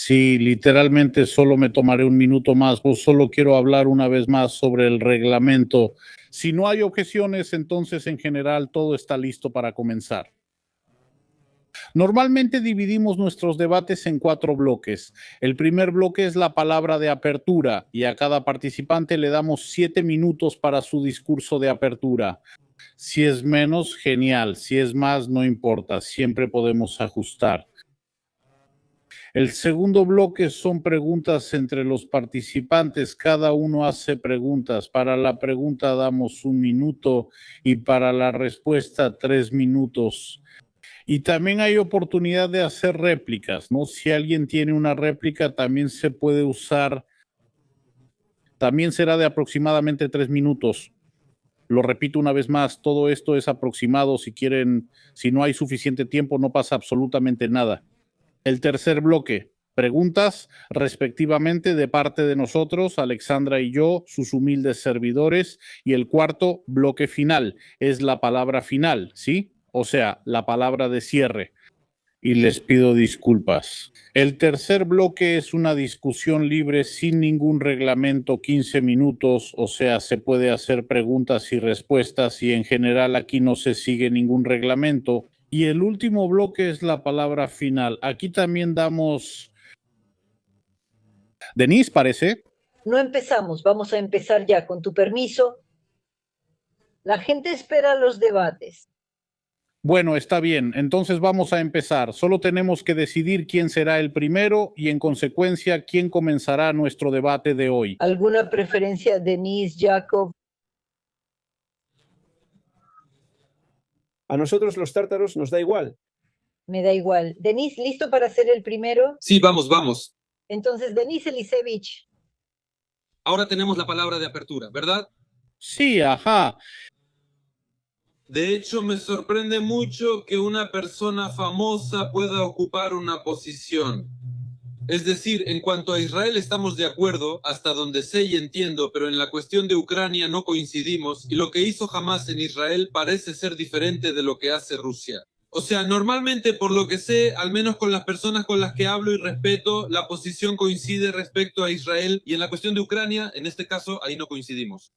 Sí, literalmente solo me tomaré un minuto más, o solo quiero hablar una vez más sobre el reglamento. Si no hay objeciones, entonces en general todo está listo para comenzar. Normalmente dividimos nuestros debates en 4 bloques. El primer bloque es la palabra de apertura y a cada participante le damos 7 minutos para su discurso de apertura. Si es menos, genial. Si es más, no importa. Siempre podemos ajustar. El segundo bloque son preguntas entre los participantes. Cada uno hace preguntas. Para la pregunta damos 1 minuto y para la respuesta 3 minutos. Y también hay oportunidad de hacer réplicas, ¿no? Si alguien tiene una réplica, también se puede usar, también será de aproximadamente 3 minutos. Lo repito una vez más, todo esto es aproximado. Si quieren, si no hay suficiente tiempo, no pasa absolutamente nada. El tercer bloque, preguntas respectivamente de parte de nosotros, Alexandra y yo, sus humildes servidores. Y el cuarto bloque final es la palabra final, ¿sí? O sea, la palabra de cierre. Y les pido disculpas. El tercer bloque es una discusión libre sin ningún reglamento, 15 minutos, o sea, se puede hacer preguntas y respuestas y en general aquí no se sigue ningún reglamento. Y el último bloque es la palabra final. Aquí también damos... Denise, parece. No empezamos, vamos a empezar ya, con tu permiso. La gente espera los debates. Bueno, está bien. Entonces vamos a empezar. Solo tenemos que decidir quién será el primero y en consecuencia quién comenzará nuestro debate de hoy. ¿Alguna preferencia, Denise, Jacob? A nosotros los tártaros nos da igual. Me da igual. Denise, ¿listo para ser el primero? Sí, vamos. Entonces, Denise Elisevich. Ahora tenemos la palabra de apertura, ¿verdad? Sí, ajá. De hecho, me sorprende mucho que una persona famosa pueda ocupar una posición. Es decir, en cuanto a Israel estamos de acuerdo, hasta donde sé y entiendo, pero en la cuestión de Ucrania no coincidimos, y lo que hizo Hamás en Israel parece ser diferente de lo que hace Rusia. O sea, normalmente, por lo que sé, al menos con las personas con las que hablo y respeto, la posición coincide respecto a Israel, y en la cuestión de Ucrania, en este caso, ahí no coincidimos.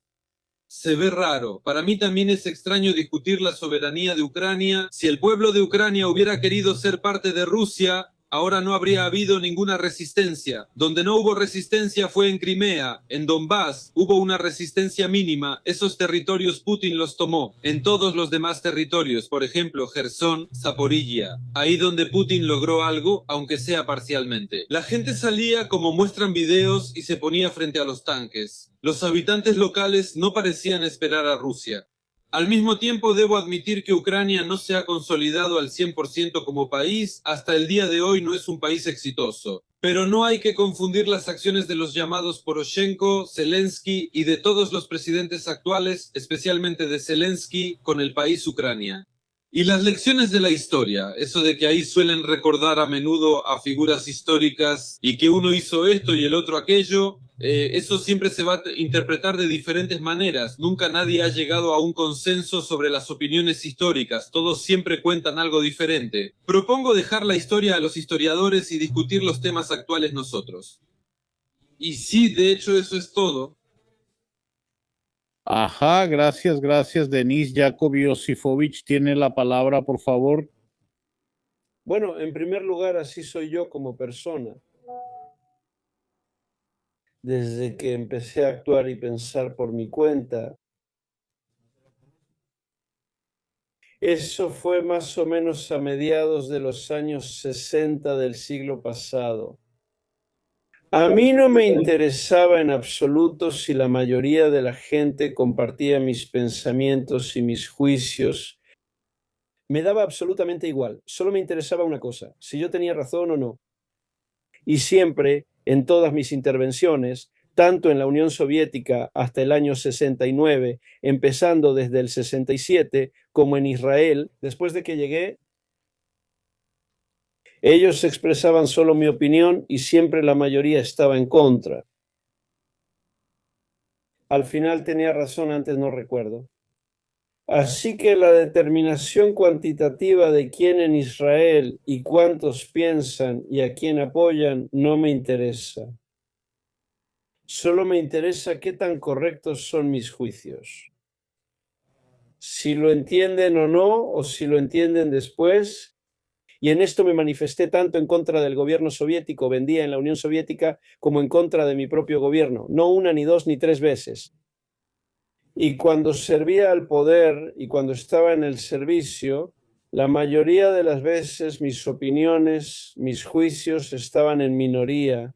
Se ve raro. Para mí también es extraño discutir la soberanía de Ucrania. Si el pueblo de Ucrania hubiera querido ser parte de Rusia, ahora no habría habido ninguna resistencia. Donde no hubo resistencia fue en Crimea, en Donbass hubo una resistencia mínima. Esos territorios Putin los tomó. En todos los demás territorios, por ejemplo, Gerson, Zaporilla, ahí donde Putin logró algo, aunque sea parcialmente. La gente salía como muestran videos y se ponía frente a los tanques. Los habitantes locales no parecían esperar a Rusia. Al mismo tiempo, debo admitir que Ucrania no se ha consolidado al 100% como país. Hasta el día de hoy no es un país exitoso. Pero no hay que confundir las acciones de los llamados Poroshenko, Zelensky y de todos los presidentes actuales, especialmente de Zelensky, con el país Ucrania. Y las lecciones de la historia, eso de que ahí suelen recordar a menudo a figuras históricas y que uno hizo esto y el otro aquello, eso siempre se va a interpretar de diferentes maneras. Nunca nadie ha llegado a un consenso sobre las opiniones históricas, todos siempre cuentan algo diferente. Propongo dejar la historia a los historiadores y discutir los temas actuales nosotros. Y sí, de hecho eso es todo. Ajá, gracias, Denise. Jacob Josifovich tiene la palabra, por favor. Bueno, en primer lugar, así soy yo como persona. Desde que empecé a actuar y pensar por mi cuenta, eso fue más o menos a mediados de los años 60 del siglo pasado. A mí no me interesaba en absoluto si la mayoría de la gente compartía mis pensamientos y mis juicios. Me daba absolutamente igual. Solo me interesaba una cosa, si yo tenía razón o no. Y siempre, en todas mis intervenciones, tanto en la Unión Soviética hasta el año 69, empezando desde el 67, como en Israel, después de que llegué, ellos expresaban solo mi opinión y siempre la mayoría estaba en contra. Al final tenía razón, antes no recuerdo. Así que la determinación cuantitativa de quién en Israel y cuántos piensan y a quién apoyan no me interesa. Solo me interesa qué tan correctos son mis juicios. Si lo entienden o no, o si lo entienden después. Y en esto me manifesté tanto en contra del gobierno soviético, vendía en la Unión Soviética, como en contra de mi propio gobierno. No una, ni dos, ni tres veces. Y cuando servía al poder y cuando estaba en el servicio, la mayoría de las veces mis opiniones, mis juicios estaban en minoría,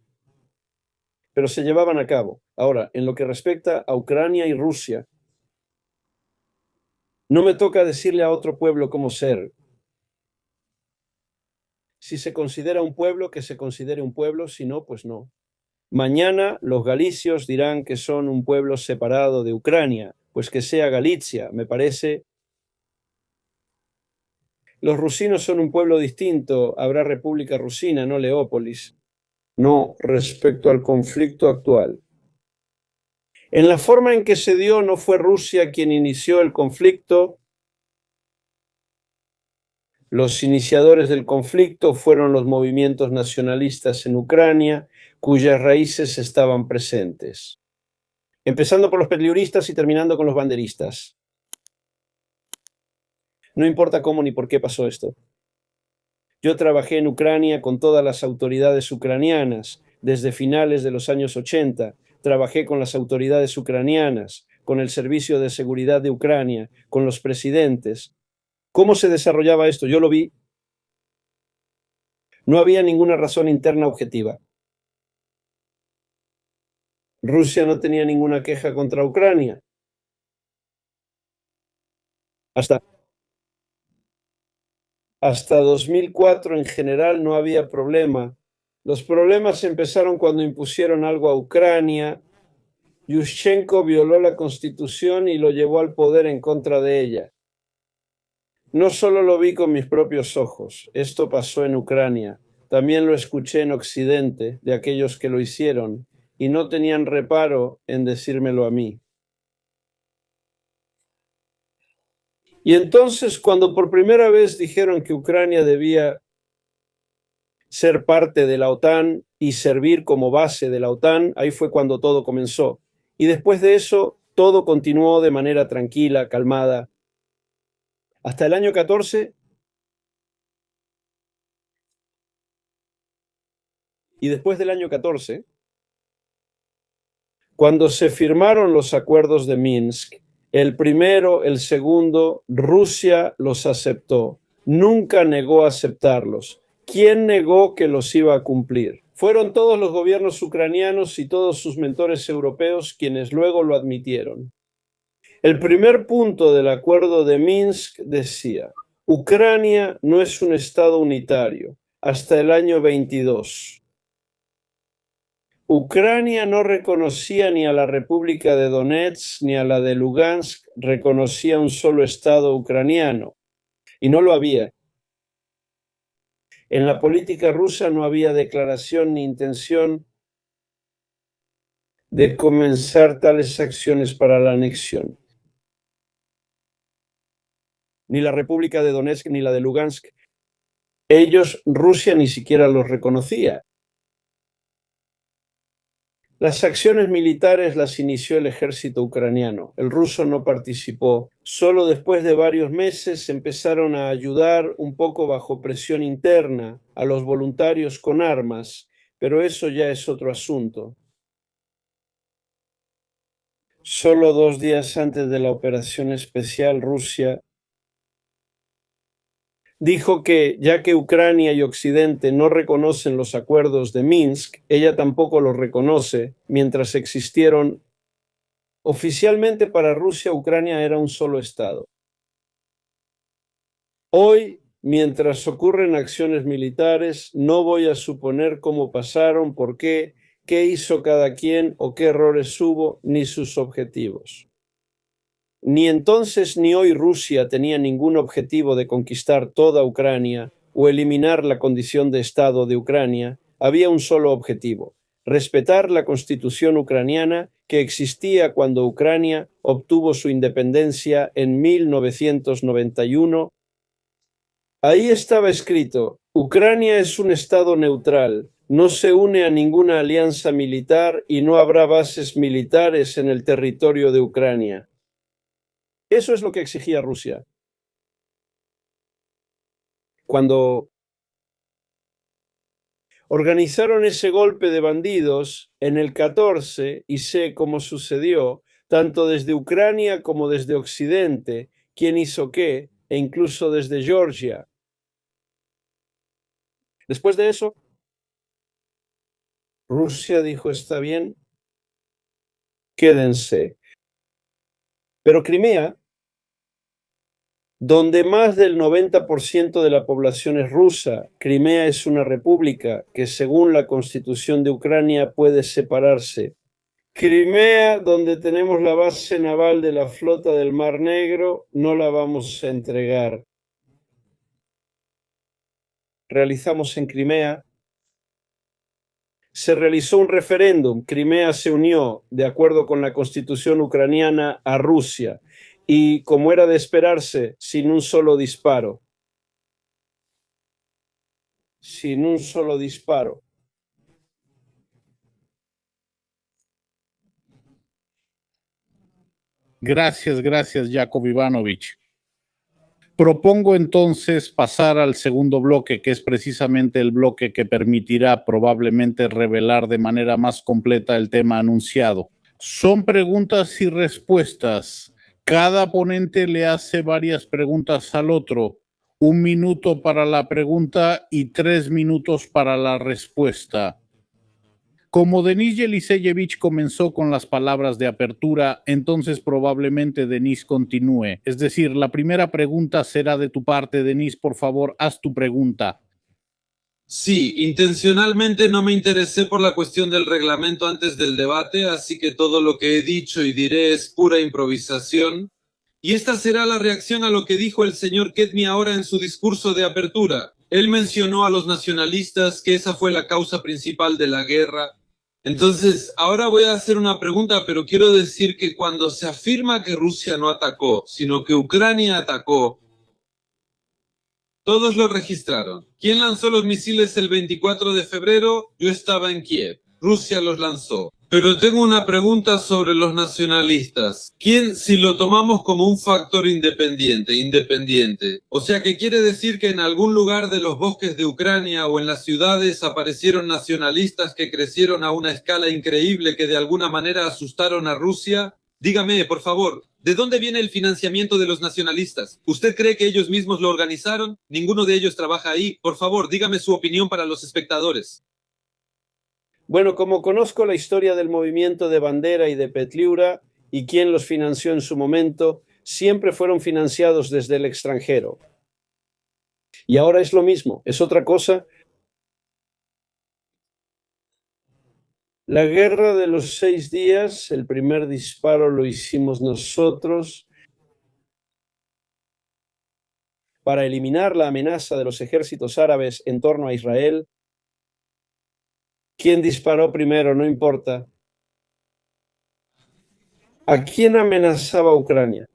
pero se llevaban a cabo. Ahora, en lo que respecta a Ucrania y Rusia, no me toca decirle a otro pueblo cómo ser. Si se considera un pueblo, que se considere un pueblo, si no, pues no. Mañana los galicios dirán que son un pueblo separado de Ucrania, pues que sea Galicia, me parece. Los rusinos son un pueblo distinto, habrá República Rusina, no Leópolis. No, respecto al conflicto actual. En la forma en que se dio, no fue Rusia quien inició el conflicto. Los iniciadores del conflicto fueron los movimientos nacionalistas en Ucrania, cuyas raíces estaban presentes. Empezando por los periodistas y terminando con los banderistas. No importa cómo ni por qué pasó esto. Yo trabajé en Ucrania con todas las autoridades ucranianas desde finales de los años 80. Trabajé con las autoridades ucranianas, con el Servicio de Seguridad de Ucrania, con los presidentes. ¿Cómo se desarrollaba esto? Yo lo vi. No había ninguna razón interna objetiva. Rusia no tenía ninguna queja contra Ucrania. Hasta 2004 en general no había problema. Los problemas empezaron cuando impusieron algo a Ucrania. Yushchenko violó la Constitución y lo llevó al poder en contra de ella. No solo lo vi con mis propios ojos, esto pasó en Ucrania. También lo escuché en Occidente de aquellos que lo hicieron y no tenían reparo en decírmelo a mí. Y entonces, cuando por primera vez dijeron que Ucrania debía ser parte de la OTAN y servir como base de la OTAN, ahí fue cuando todo comenzó. Y después de eso, todo continuó de manera tranquila, calmada. Hasta el año 14, y después del año 14, cuando se firmaron los acuerdos de Minsk, el primero, el segundo, Rusia los aceptó. Nunca negó aceptarlos. ¿Quién negó que los iba a cumplir? Fueron todos los gobiernos ucranianos y todos sus mentores europeos quienes luego lo admitieron. El primer punto del acuerdo de Minsk decía: Ucrania no es un estado unitario hasta el año 22. Ucrania no reconocía ni a la República de Donetsk ni a la de Lugansk, reconocía un solo estado ucraniano, y no lo había. En la política rusa no había declaración ni intención de comenzar tales acciones para la anexión. Ni la República de Donetsk ni la de Lugansk. Ellos, Rusia, ni siquiera los reconocía. Las acciones militares las inició el ejército ucraniano. El ruso no participó. Solo después de varios meses empezaron a ayudar un poco bajo presión interna a los voluntarios con armas, pero eso ya es otro asunto. Solo 2 días antes de la operación especial, Rusia dijo que, ya que Ucrania y Occidente no reconocen los acuerdos de Minsk, ella tampoco los reconoce mientras existieron. Oficialmente para Rusia, Ucrania era un solo estado. Hoy, mientras ocurren acciones militares, no voy a suponer cómo pasaron, por qué hizo cada quien o qué errores hubo, ni sus objetivos. Ni entonces ni hoy Rusia tenía ningún objetivo de conquistar toda Ucrania o eliminar la condición de Estado de Ucrania. Había un solo objetivo: respetar la Constitución ucraniana que existía cuando Ucrania obtuvo su independencia en 1991. Ahí estaba escrito: Ucrania es un estado neutral, no se une a ninguna alianza militar y no habrá bases militares en el territorio de Ucrania. Eso es lo que exigía Rusia. Cuando organizaron ese golpe de bandidos en el 14, y sé cómo sucedió, tanto desde Ucrania como desde Occidente, quién hizo qué, e incluso desde Georgia. Después de eso, Rusia dijo: está bien, quédense. Pero Crimea, donde más del 90% de la población es rusa, Crimea es una república que según la Constitución de Ucrania puede separarse. Crimea, donde tenemos la base naval de la flota del Mar Negro, no la vamos a entregar. Realizamos en Crimea. Se realizó un referéndum. Crimea se unió, de acuerdo con la Constitución ucraniana, a Rusia. Y, como era de esperarse, sin un solo disparo. Sin un solo disparo. Gracias, Jakub Ivanovich. Propongo entonces pasar al segundo bloque, que es precisamente el bloque que permitirá probablemente revelar de manera más completa el tema anunciado. Son preguntas y respuestas. Cada ponente le hace varias preguntas al otro. 1 minuto para la pregunta y 3 minutos para la respuesta. Como Denis Yeliseyevich comenzó con las palabras de apertura, entonces probablemente Denis continúe. Es decir, la primera pregunta será de tu parte. Denis, por favor, haz tu pregunta. Sí, intencionalmente no me interesé por la cuestión del reglamento antes del debate, así que todo lo que he dicho y diré es pura improvisación. Y esta será la reacción a lo que dijo el señor Kedmi ahora en su discurso de apertura. Él mencionó a los nacionalistas, que esa fue la causa principal de la guerra. Entonces, ahora voy a hacer una pregunta, pero quiero decir que cuando se afirma que Rusia no atacó, sino que Ucrania atacó, todos lo registraron. ¿Quién lanzó los misiles el 24 de febrero? Yo estaba en Kiev. Rusia los lanzó. Pero tengo una pregunta sobre los nacionalistas. ¿Quién, si lo tomamos como un factor independiente? O sea, que quiere decir que en algún lugar de los bosques de Ucrania o en las ciudades aparecieron nacionalistas que crecieron a una escala increíble que de alguna manera asustaron a Rusia. Dígame, por favor, ¿de dónde viene el financiamiento de los nacionalistas? ¿Usted cree que ellos mismos lo organizaron? ¿Ninguno de ellos trabaja ahí? Por favor, dígame su opinión para los espectadores. Bueno, como conozco la historia del movimiento de Bandera y de Petliura y quién los financió en su momento, siempre fueron financiados desde el extranjero. Y ahora es lo mismo, es otra cosa. La guerra de los 6 días, el primer disparo lo hicimos nosotros para eliminar la amenaza de los ejércitos árabes en torno a Israel. ¿Quién disparó primero? No importa. ¿A quién amenazaba Ucrania?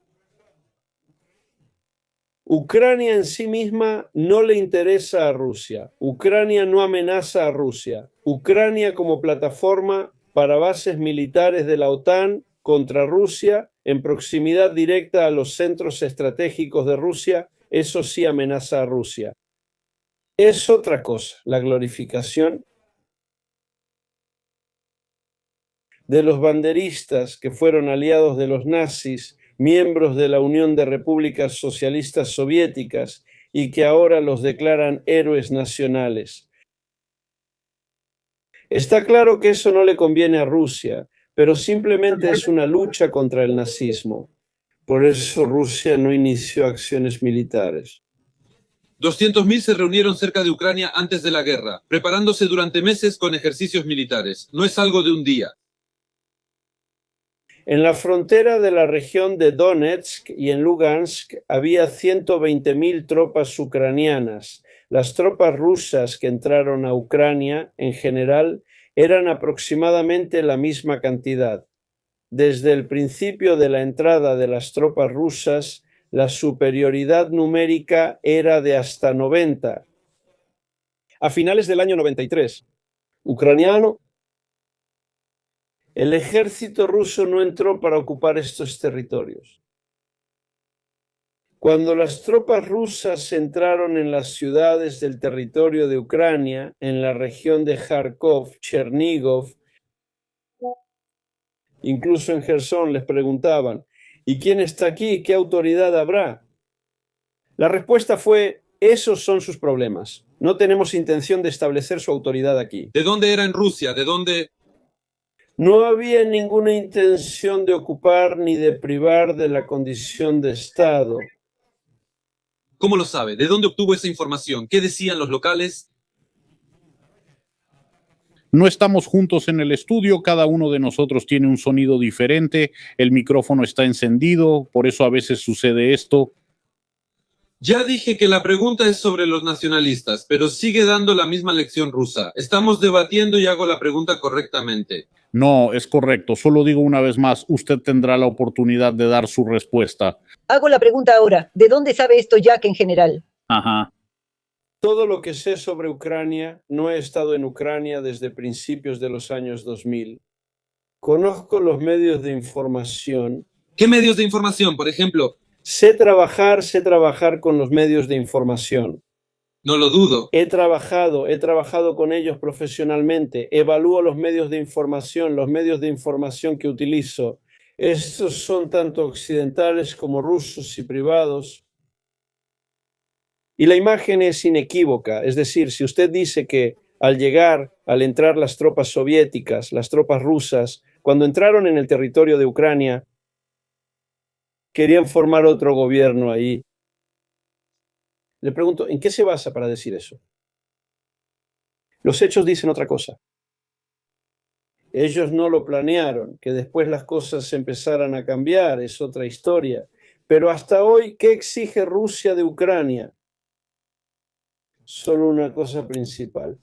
Ucrania en sí misma no le interesa a Rusia. Ucrania no amenaza a Rusia. Ucrania como plataforma para bases militares de la OTAN contra Rusia en proximidad directa a los centros estratégicos de Rusia, eso sí amenaza a Rusia. Es otra cosa, la glorificación de los banderistas que fueron aliados de los nazis, miembros de la Unión de Repúblicas Socialistas Soviéticas y que ahora los declaran héroes nacionales. Está claro que eso no le conviene a Rusia, pero simplemente es una lucha contra el nazismo. Por eso Rusia no inició acciones militares. 200.000 se reunieron cerca de Ucrania antes de la guerra, preparándose durante meses con ejercicios militares. No es algo de un día. En la frontera de la región de Donetsk y en Lugansk había 120.000 tropas ucranianas. Las tropas rusas que entraron a Ucrania, en general, eran aproximadamente la misma cantidad. desde el principio de la entrada de las tropas rusas, la superioridad numérica era de hasta 90. A finales del año 93, ucraniano, el ejército ruso no entró para ocupar estos territorios. Cuando las tropas rusas entraron en las ciudades del territorio de Ucrania, en la región de Kharkov, Chernigov, incluso en Gerson, les preguntaban, ¿y quién está aquí? ¿Qué autoridad habrá? La respuesta fue, esos son sus problemas. No tenemos intención de establecer su autoridad aquí. ¿De dónde era en Rusia? ¿De dónde? No había ninguna intención de ocupar ni de privar de la condición de Estado. ¿Cómo lo sabe? ¿De dónde obtuvo esa información? ¿Qué decían los locales? No estamos juntos en el estudio, cada uno de nosotros tiene un sonido diferente, el micrófono está encendido, por eso a veces sucede esto. Ya dije que la pregunta es sobre los nacionalistas, pero sigue dando la misma lección rusa. Estamos debatiendo y hago la pregunta correctamente. No, es correcto, solo digo una vez más, usted tendrá la oportunidad de dar su respuesta. Hago la pregunta ahora. ¿De dónde sabe esto Jack en general? Ajá. Todo lo que sé sobre Ucrania, no he estado en Ucrania desde principios de los años 2000. Conozco los medios de información. ¿Qué medios de información, por ejemplo? Sé trabajar con los medios de información. No lo dudo. He trabajado con ellos profesionalmente. Evalúo los medios de información que utilizo. Estos son tanto occidentales como rusos y privados. Y la imagen es inequívoca. Es decir, si usted dice que al entrar las tropas soviéticas, las tropas rusas, cuando entraron en el territorio de Ucrania, querían formar otro gobierno ahí. Le pregunto, ¿en qué se basa para decir eso? Los hechos dicen otra cosa. Ellos no lo planearon, que después las cosas empezaran a cambiar, es otra historia. Pero hasta hoy, ¿qué exige Rusia de Ucrania? Solo una cosa principal.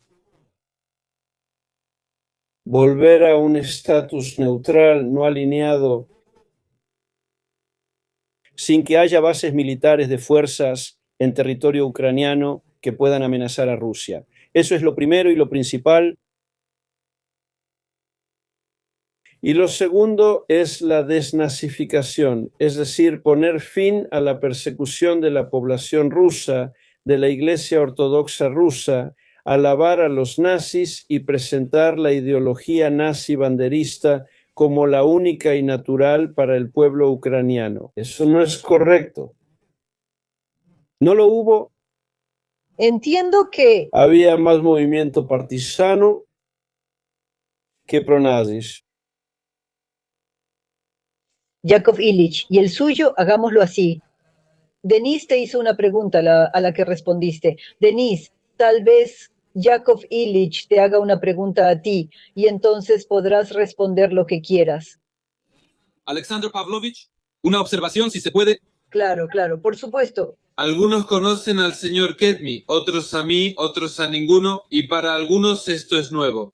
Volver a un estatus neutral, no alineado, sin que haya bases militares de fuerzas en territorio ucraniano que puedan amenazar a Rusia. Eso es lo primero y lo principal. Y lo segundo es la desnazificación, es decir, poner fin a la persecución de la población rusa, de la Iglesia Ortodoxa rusa, alabar a los nazis y presentar la ideología nazi banderista como la única y natural para el pueblo ucraniano. Eso no es correcto. No lo hubo. Entiendo que Había más movimiento partisano que pronazis. Yakov Ilich, y el suyo, hagámoslo así. Denise te hizo una pregunta a la que respondiste. Denise, tal vez Yakov Ilich te haga una pregunta a ti y entonces podrás responder lo que quieras. Alexander Pavlovich, una observación, si se puede. Claro, claro, por supuesto. Algunos conocen al señor Ketmi, otros a mí, otros a ninguno, y para algunos esto es nuevo.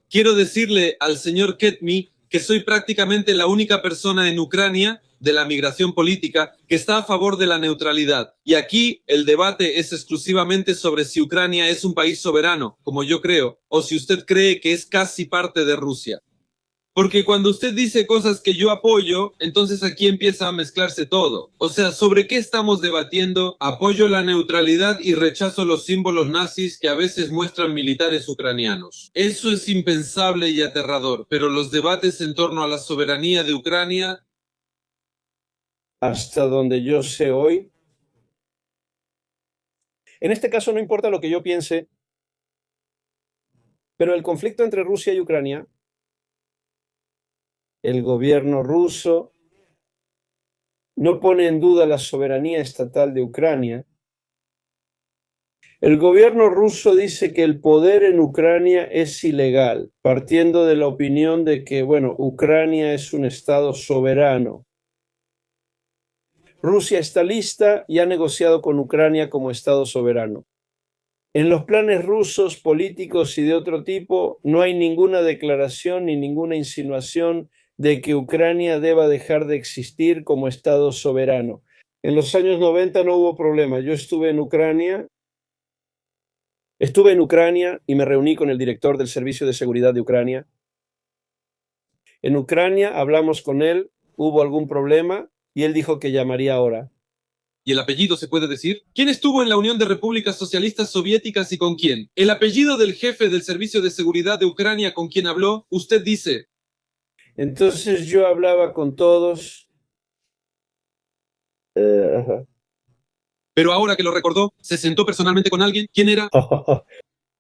Quiero decirle al señor Ketmi que soy prácticamente la única persona en Ucrania de la migración política que está a favor de la neutralidad. Y aquí el debate es exclusivamente sobre si Ucrania es un país soberano, como yo creo, o si usted cree que es casi parte de Rusia. Porque cuando usted dice cosas que yo apoyo, entonces aquí empieza a mezclarse todo. O sea, ¿sobre qué estamos debatiendo? Apoyo la neutralidad y rechazo los símbolos nazis que a veces muestran militares ucranianos. Eso es impensable y aterrador, pero los debates en torno a la soberanía de Ucrania... Hasta donde yo sé hoy. En este caso no importa lo que yo piense, pero el conflicto entre Rusia y Ucrania, el gobierno ruso no pone en duda la soberanía estatal de Ucrania. El gobierno ruso dice que el poder en Ucrania es ilegal, partiendo de la opinión de que, Ucrania es un estado soberano. Rusia está lista y ha negociado con Ucrania como estado soberano. En los planes rusos, políticos y de otro tipo, no hay ninguna declaración ni ninguna insinuación de que Ucrania deba dejar de existir como Estado soberano. En los años 90 no hubo problema. Yo estuve en Ucrania y me reuní con el director del Servicio de Seguridad de Ucrania. En Ucrania hablamos con él, hubo algún problema y él dijo que llamaría ahora. ¿Y el apellido se puede decir? ¿Quién estuvo en la Unión de Repúblicas Socialistas Soviéticas y con quién? El apellido del jefe del Servicio de Seguridad de Ucrania con quien habló, usted dice. Entonces yo hablaba con todos. Pero ahora que lo recordó, ¿se sentó personalmente con alguien? ¿Quién era?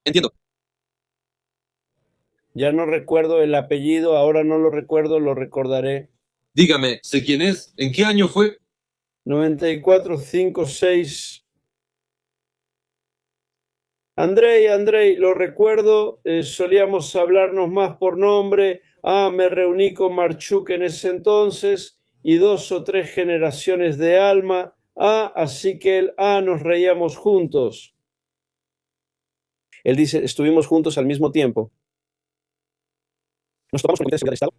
Entiendo. Ya no recuerdo el apellido, ahora no lo recuerdo, lo recordaré. Dígame, ¿sé quién es? ¿En qué año fue? 94, 5, 6. Andrei, lo recuerdo, solíamos hablarnos más por nombre. Me reuní con Marchuk en ese entonces y 2 o 3 generaciones de Alma. Así que nos reíamos juntos. Él dice, estuvimos juntos al mismo tiempo. Nos tomamos con el Comité de Seguridad del Estado.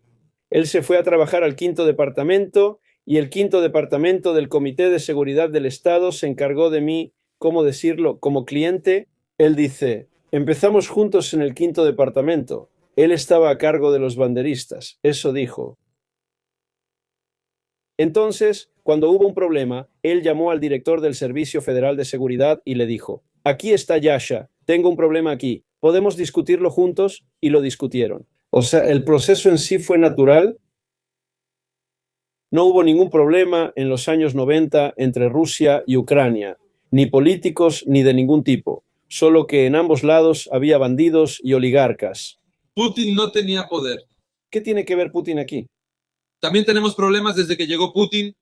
Él se fue a trabajar al 5º departamento y el 5º departamento del Comité de Seguridad del Estado se encargó de mí, ¿cómo decirlo?, como cliente. Él dice, empezamos juntos en el 5º departamento. Él estaba a cargo de los banderistas. Eso dijo. Entonces, cuando hubo un problema, él llamó al director del Servicio Federal de Seguridad y le dijo, aquí está Yasha, tengo un problema aquí, ¿podemos discutirlo juntos? Y lo discutieron. O sea, el proceso en sí fue natural. No hubo ningún problema en los años 90 entre Rusia y Ucrania, ni políticos ni de ningún tipo, solo que en ambos lados había bandidos y oligarcas. Putin no tenía poder. ¿Qué tiene que ver Putin aquí? También tenemos problemas desde que llegó Putin.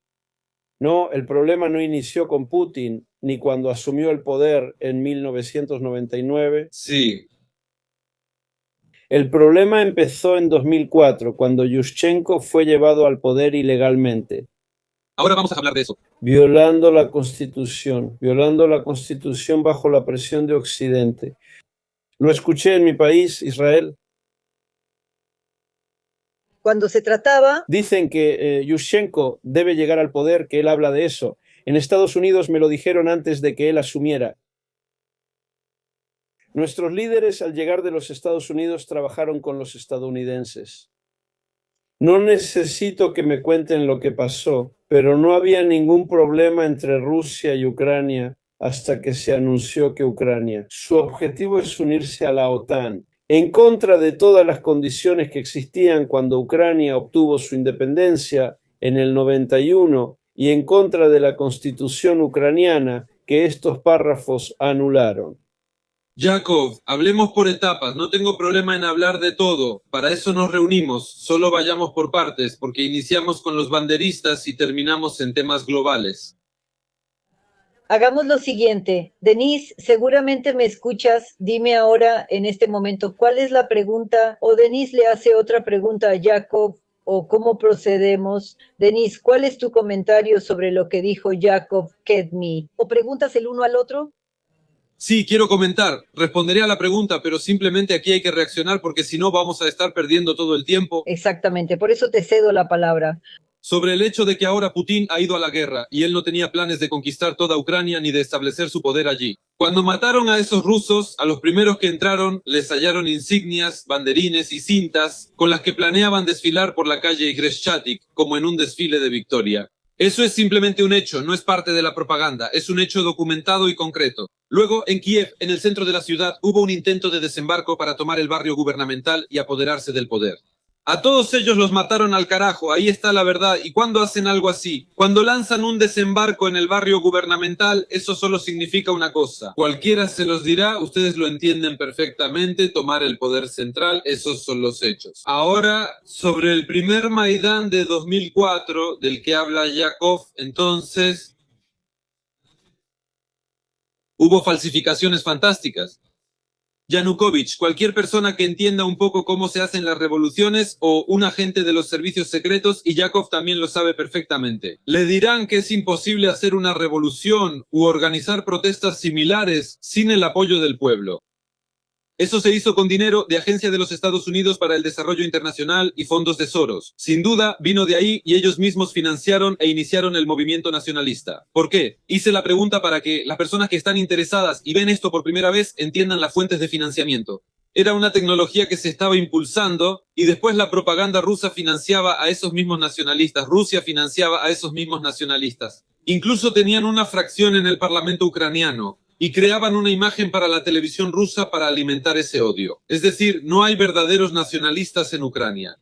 No, el problema no inició con Putin, ni cuando asumió el poder en 1999. Sí. El problema empezó en 2004, cuando Yushchenko fue llevado al poder ilegalmente. Ahora vamos a hablar de eso. Violando la Constitución bajo la presión de Occidente. Lo escuché en mi país, Israel. Cuando se trataba, Dicen que Yushchenko debe llegar al poder, que él habla de eso. En Estados Unidos me lo dijeron antes de que él asumiera. Nuestros líderes al llegar de los Estados Unidos trabajaron con los estadounidenses. No necesito que me cuenten lo que pasó, pero no había ningún problema entre Rusia y Ucrania hasta que se anunció que su objetivo es unirse a la OTAN, en contra de todas las condiciones que existían cuando Ucrania obtuvo su independencia en el 91 y en contra de la constitución ucraniana que estos párrafos anularon. Yakov, hablemos por etapas, no tengo problema en hablar de todo, para eso nos reunimos, solo vayamos por partes, porque iniciamos con los banderistas y terminamos en temas globales. hagamos lo siguiente. Denise, seguramente me escuchas. Dime ahora, en este momento, ¿cuál es la pregunta? O Denise le hace otra pregunta a Jacob, o cómo procedemos. Denise, ¿cuál es tu comentario sobre lo que dijo Jacob Kedmi? ¿O preguntas el uno al otro? Sí, quiero comentar, responderé a la pregunta, pero simplemente aquí hay que reaccionar porque si no vamos a estar perdiendo todo el tiempo. Exactamente, por eso te cedo la palabra. Sobre el hecho de que ahora Putin ha ido a la guerra y él no tenía planes de conquistar toda Ucrania ni de establecer su poder allí. Cuando mataron a esos rusos, a los primeros que entraron les hallaron insignias, banderines y cintas con las que planeaban desfilar por la calle Greshchatik como en un desfile de victoria. Eso es simplemente un hecho, no es parte de la propaganda, es un hecho documentado y concreto. Luego, en Kiev, en el centro de la ciudad, hubo un intento de desembarco para tomar el barrio gubernamental y apoderarse del poder. A todos ellos los mataron al carajo, ahí está la verdad. ¿Y cuándo hacen algo así? Cuando lanzan un desembarco en el barrio gubernamental, eso solo significa una cosa. Cualquiera se los dirá, ustedes lo entienden perfectamente, tomar el poder central, esos son los hechos. Ahora, sobre el primer Maidán de 2004, del que habla Yakov, entonces, hubo falsificaciones fantásticas. Yanukovych, cualquier persona que entienda un poco cómo se hacen las revoluciones o un agente de los servicios secretos, y Yakov también lo sabe perfectamente. Le dirán que es imposible hacer una revolución u organizar protestas similares sin el apoyo del pueblo. Eso se hizo con dinero de Agencia de los Estados Unidos para el Desarrollo Internacional y fondos de Soros. Sin duda, vino de ahí y ellos mismos financiaron e iniciaron el movimiento nacionalista. ¿Por qué? Hice la pregunta para que las personas que están interesadas y ven esto por primera vez entiendan las fuentes de financiamiento. Era una tecnología que se estaba impulsando y después la propaganda rusa financiaba a esos mismos nacionalistas. Rusia financiaba a esos mismos nacionalistas. Incluso tenían una fracción en el Parlamento ucraniano y creaban una imagen para la televisión rusa para alimentar ese odio. Es decir, no hay verdaderos nacionalistas en Ucrania.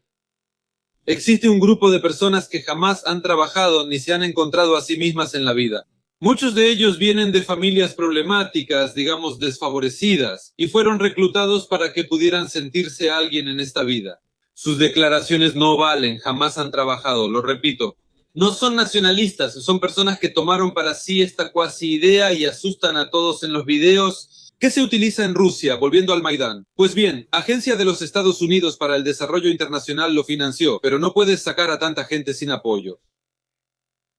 Existe un grupo de personas que jamás han trabajado ni se han encontrado a sí mismas en la vida. Muchos de ellos vienen de familias problemáticas, digamos desfavorecidas, y fueron reclutados para que pudieran sentirse alguien en esta vida. Sus declaraciones no valen, jamás han trabajado, lo repito. No son nacionalistas, son personas que tomaron para sí esta cuasi idea y asustan a todos en los videos. ¿Qué se utiliza en Rusia, volviendo al Maidán? Pues bien, Agencia de los Estados Unidos para el Desarrollo Internacional lo financió, pero no puedes sacar a tanta gente sin apoyo.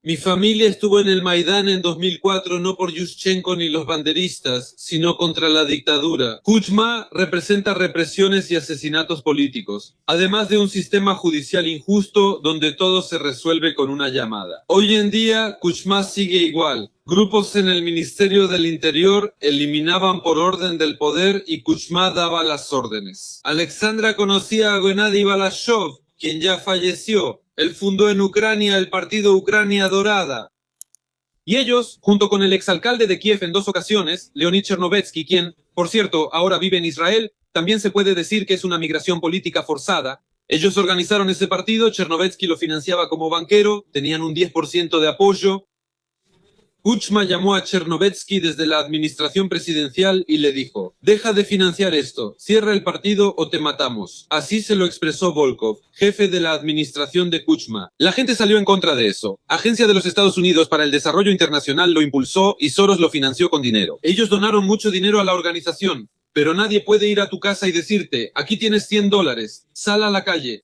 Mi familia estuvo en el Maidán en 2004 no por Yushchenko ni los banderistas, sino contra la dictadura. Kuchma representa represiones y asesinatos políticos, además de un sistema judicial injusto donde todo se resuelve con una llamada. Hoy en día, Kuchma sigue igual. Grupos en el Ministerio del Interior eliminaban por orden del poder y Kuchma daba las órdenes. Alexandra conocía a Gennady Balashov, quien ya falleció. Él fundó en Ucrania el partido Ucrania Dorada. Y ellos, junto con el exalcalde de Kiev en 2 ocasiones, Leonid Chernovetsky, quien, por cierto, ahora vive en Israel, también se puede decir que es una migración política forzada. Ellos organizaron ese partido, Chernovetsky lo financiaba como banquero, tenían un 10% de apoyo. Kuchma llamó a Chernovetsky desde la administración presidencial y le dijo: deja de financiar esto, cierra el partido o te matamos. Así se lo expresó Volkov, jefe de la administración de Kuchma. La gente salió en contra de eso. Agencia de los Estados Unidos para el Desarrollo Internacional lo impulsó y Soros lo financió con dinero. Ellos donaron mucho dinero a la organización, pero nadie puede ir a tu casa y decirte: aquí tienes $100, sal a la calle.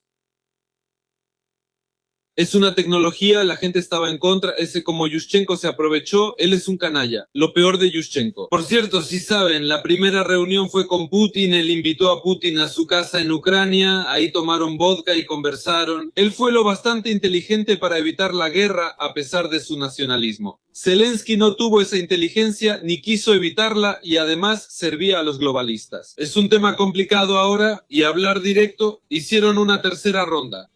Es una tecnología, la gente estaba en contra, ese como Yushchenko se aprovechó, él es un canalla, lo peor de Yushchenko. Por cierto, si saben, la primera reunión fue con Putin, él invitó a Putin a su casa en Ucrania, ahí tomaron vodka y conversaron. Él fue lo bastante inteligente para evitar la guerra a pesar de su nacionalismo. Zelensky no tuvo esa inteligencia ni quiso evitarla y además servía a los globalistas. Es un tema complicado ahora y hablar directo, hicieron una tercera ronda.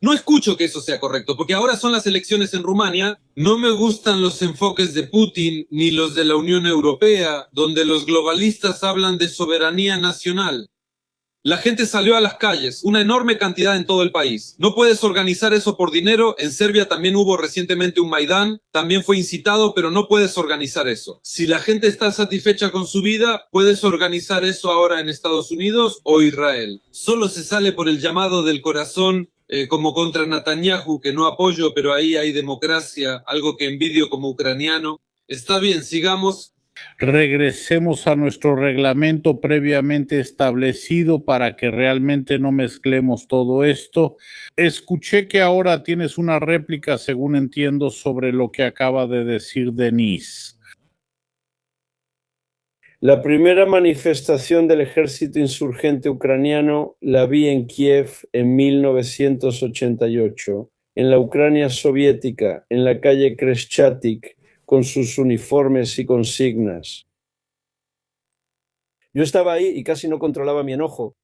No escucho que eso sea correcto, porque ahora son las elecciones en Rumania. No me gustan los enfoques de Putin ni los de la Unión Europea, donde los globalistas hablan de soberanía nacional. La gente salió a las calles, una enorme cantidad en todo el país. No puedes organizar eso por dinero. En Serbia también hubo recientemente un Maidán, también fue incitado, pero no puedes organizar eso. Si la gente está satisfecha con su vida, puedes organizar eso ahora en Estados Unidos o Israel. Solo se sale por el llamado del corazón, como contra Netanyahu, que no apoyo, pero ahí hay democracia, algo que envidio como ucraniano. Está bien, sigamos. Regresemos a nuestro reglamento previamente establecido para que realmente no mezclemos todo esto. Escuché que ahora tienes una réplica, según entiendo, sobre lo que acaba de decir Denise. La primera manifestación del ejército insurgente ucraniano la vi en Kiev en 1988, en la Ucrania soviética, en la calle Khreshchatyk, con sus uniformes y consignas. Yo estaba ahí y casi no controlaba mi enojo.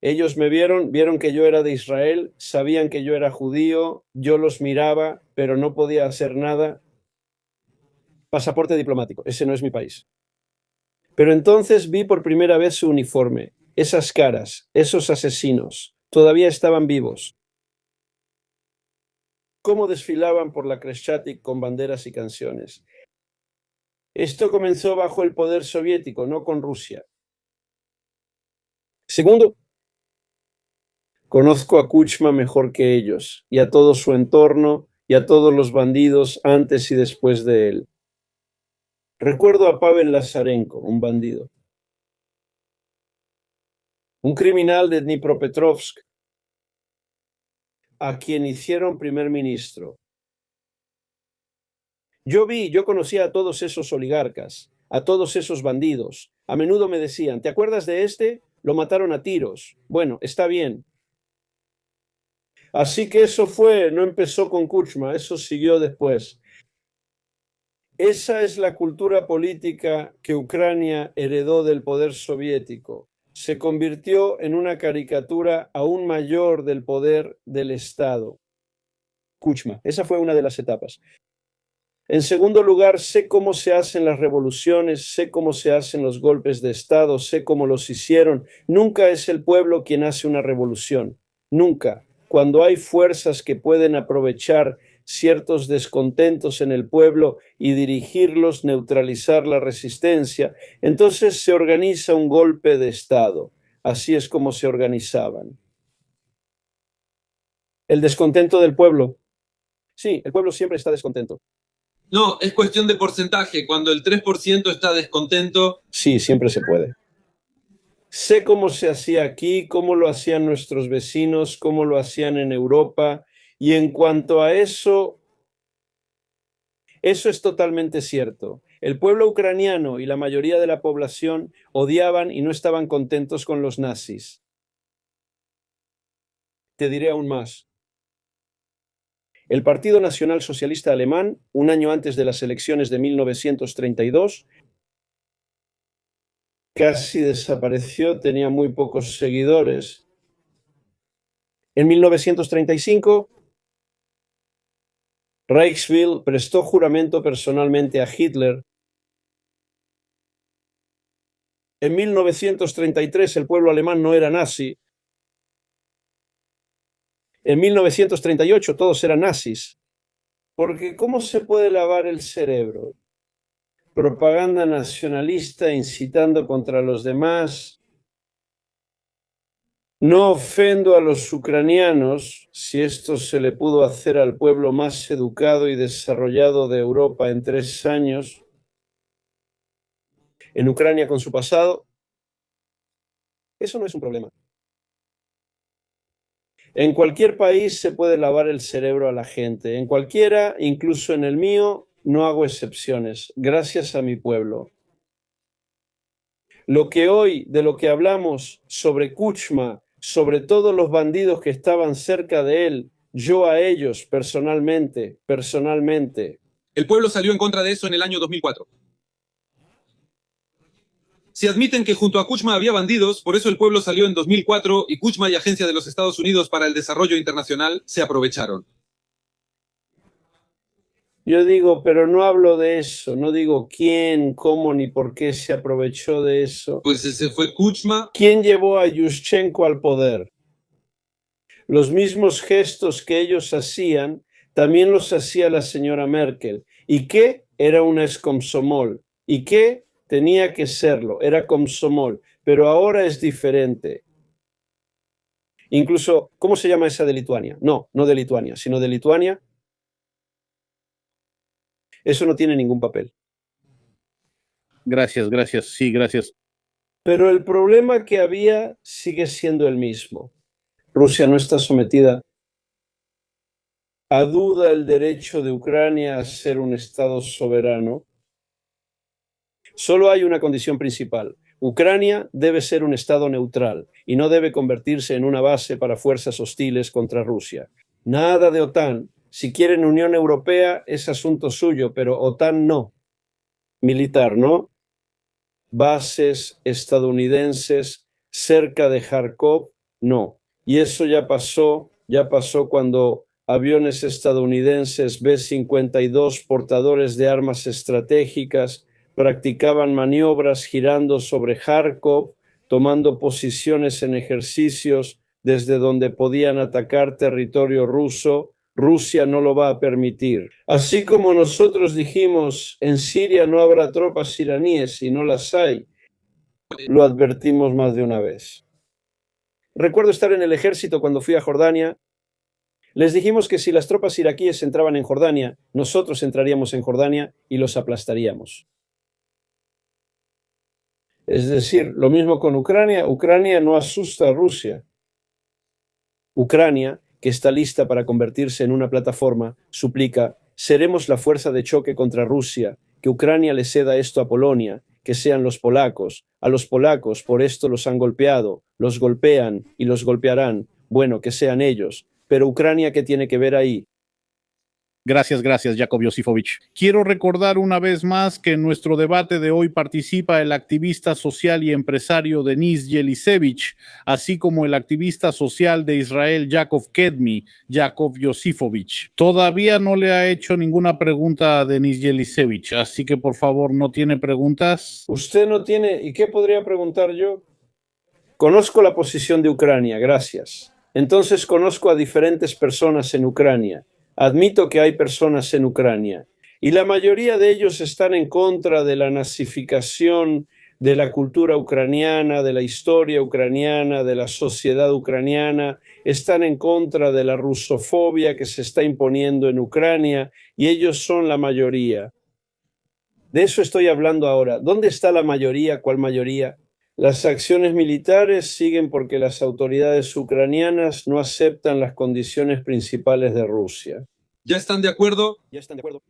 Ellos me vieron que yo era de Israel, sabían que yo era judío, yo los miraba, pero no podía hacer nada. Pasaporte diplomático, ese no es mi país. Pero entonces vi por primera vez su uniforme, esas caras, esos asesinos, todavía estaban vivos. Cómo desfilaban por la Khreshchatyk con banderas y canciones. Esto comenzó bajo el poder soviético, no con Rusia. Segundo, conozco a Kuchma mejor que ellos, y a todo su entorno, y a todos los bandidos antes y después de él. Recuerdo a Pavel Lazarenko, un bandido. un criminal de Dnipropetrovsk, a quien hicieron primer ministro. Yo conocía a todos esos oligarcas, a todos esos bandidos. A menudo me decían, ¿te acuerdas de este? Lo mataron a tiros. Bueno, está bien. Así que eso no empezó con Kuchma, eso siguió después. Esa es la cultura política que Ucrania heredó del poder soviético. Se convirtió en una caricatura aún mayor del poder del Estado. Kuchma, esa fue una de las etapas. En segundo lugar, sé cómo se hacen las revoluciones, sé cómo se hacen los golpes de Estado, sé cómo los hicieron. Nunca es el pueblo quien hace una revolución, nunca. Cuando hay fuerzas que pueden aprovechar ciertos descontentos en el pueblo y dirigirlos, neutralizar la resistencia, entonces se organiza un golpe de Estado. Así es como se organizaban. El descontento del pueblo. Sí, el pueblo siempre está descontento. No, es cuestión de porcentaje. Cuando el 3% está descontento. Sí, siempre se puede. Sé cómo se hacía aquí, cómo lo hacían nuestros vecinos, cómo lo hacían en Europa. Y en cuanto a eso es totalmente cierto. El pueblo ucraniano y la mayoría de la población odiaban y no estaban contentos con los nazis. Te diré aún más. El Partido Nacional Socialista Alemán, un año antes de las elecciones de 1932, casi desapareció, tenía muy pocos seguidores. En 1935, Reichswehr prestó juramento personalmente a Hitler. En 1933 el pueblo alemán no era nazi. En 1938 todos eran nazis. Porque ¿cómo se puede lavar el cerebro? Propaganda nacionalista incitando contra los demás. No ofendo a los ucranianos si esto se le pudo hacer al pueblo más educado y desarrollado de Europa en 3 años. En Ucrania con su pasado. Eso no es un problema. En cualquier país se puede lavar el cerebro a la gente. En cualquiera, incluso en el mío, no hago excepciones. Gracias a mi pueblo. De lo que hablamos sobre Kuchma, sobre todos los bandidos que estaban cerca de él, yo a ellos personalmente. El pueblo salió en contra de eso en el año 2004. Si admiten que junto a Kuchma había bandidos, por eso el pueblo salió en 2004 y Kuchma y Agencia de los Estados Unidos para el Desarrollo Internacional se aprovecharon. Yo digo, pero no hablo de eso, no digo quién, cómo ni por qué se aprovechó de eso. Pues ese fue Kuchma. ¿Quién llevó a Yushchenko al poder? Los mismos gestos que ellos hacían, también los hacía la señora Merkel. ¿Y qué? Era una exkomsomol. ¿Y qué? Tenía que serlo, era komsomol. Pero ahora es diferente. Incluso, ¿cómo se llama esa de Lituania? No de Lituania, sino de Lituania. Eso no tiene ningún papel. Gracias. Sí, gracias. Pero el problema que había sigue siendo el mismo. Rusia no está sometida a duda el derecho de Ucrania a ser un Estado soberano. Solo hay una condición principal. Ucrania debe ser un Estado neutral y no debe convertirse en una base para fuerzas hostiles contra Rusia. Nada de OTAN. Si quieren Unión Europea es asunto suyo, pero OTAN no. Militar, ¿no? Bases estadounidenses cerca de Kharkov, no. Y eso ya pasó cuando aviones estadounidenses B-52 portadores de armas estratégicas practicaban maniobras girando sobre Kharkov, tomando posiciones en ejercicios desde donde podían atacar territorio ruso. Rusia no lo va a permitir. Así como nosotros dijimos, en Siria no habrá tropas iraníes y no las hay, lo advertimos más de una vez. Recuerdo estar en el ejército cuando fui a Jordania. Les dijimos que si las tropas iraquíes entraban en Jordania, nosotros entraríamos en Jordania y los aplastaríamos. Es decir, lo mismo con Ucrania. Ucrania no asusta a Rusia. Ucrania, que está lista para convertirse en una plataforma, suplica: seremos la fuerza de choque contra Rusia, que Ucrania le ceda esto a Polonia, que sean los polacos. A los polacos por esto los han golpeado, los golpean y los golpearán. Bueno, que sean ellos. Pero Ucrania, ¿qué tiene que ver ahí? Gracias, Jakov Josifovich. Quiero recordar una vez más que en nuestro debate de hoy participa el activista social y empresario Denis Yelisevich, así como el activista social de Israel Yakov Kedmi, Jakov Josifovich. Todavía no le ha hecho ninguna pregunta a Denis Yelisevich, así que por favor, ¿no tiene preguntas? Usted no tiene. ¿Y qué podría preguntar yo? Conozco la posición de Ucrania, gracias. Entonces conozco a diferentes personas en Ucrania. Admito que hay personas en Ucrania y la mayoría de ellos están en contra de la nazificación de la cultura ucraniana, de la historia ucraniana, de la sociedad ucraniana, están en contra de la rusofobia que se está imponiendo en Ucrania y ellos son la mayoría. De eso estoy hablando ahora. ¿Dónde está la mayoría? ¿Cuál mayoría? Las acciones militares siguen porque las autoridades ucranianas no aceptan las condiciones principales de Rusia. ¿Ya están de acuerdo? ¿Ya están de acuerdo?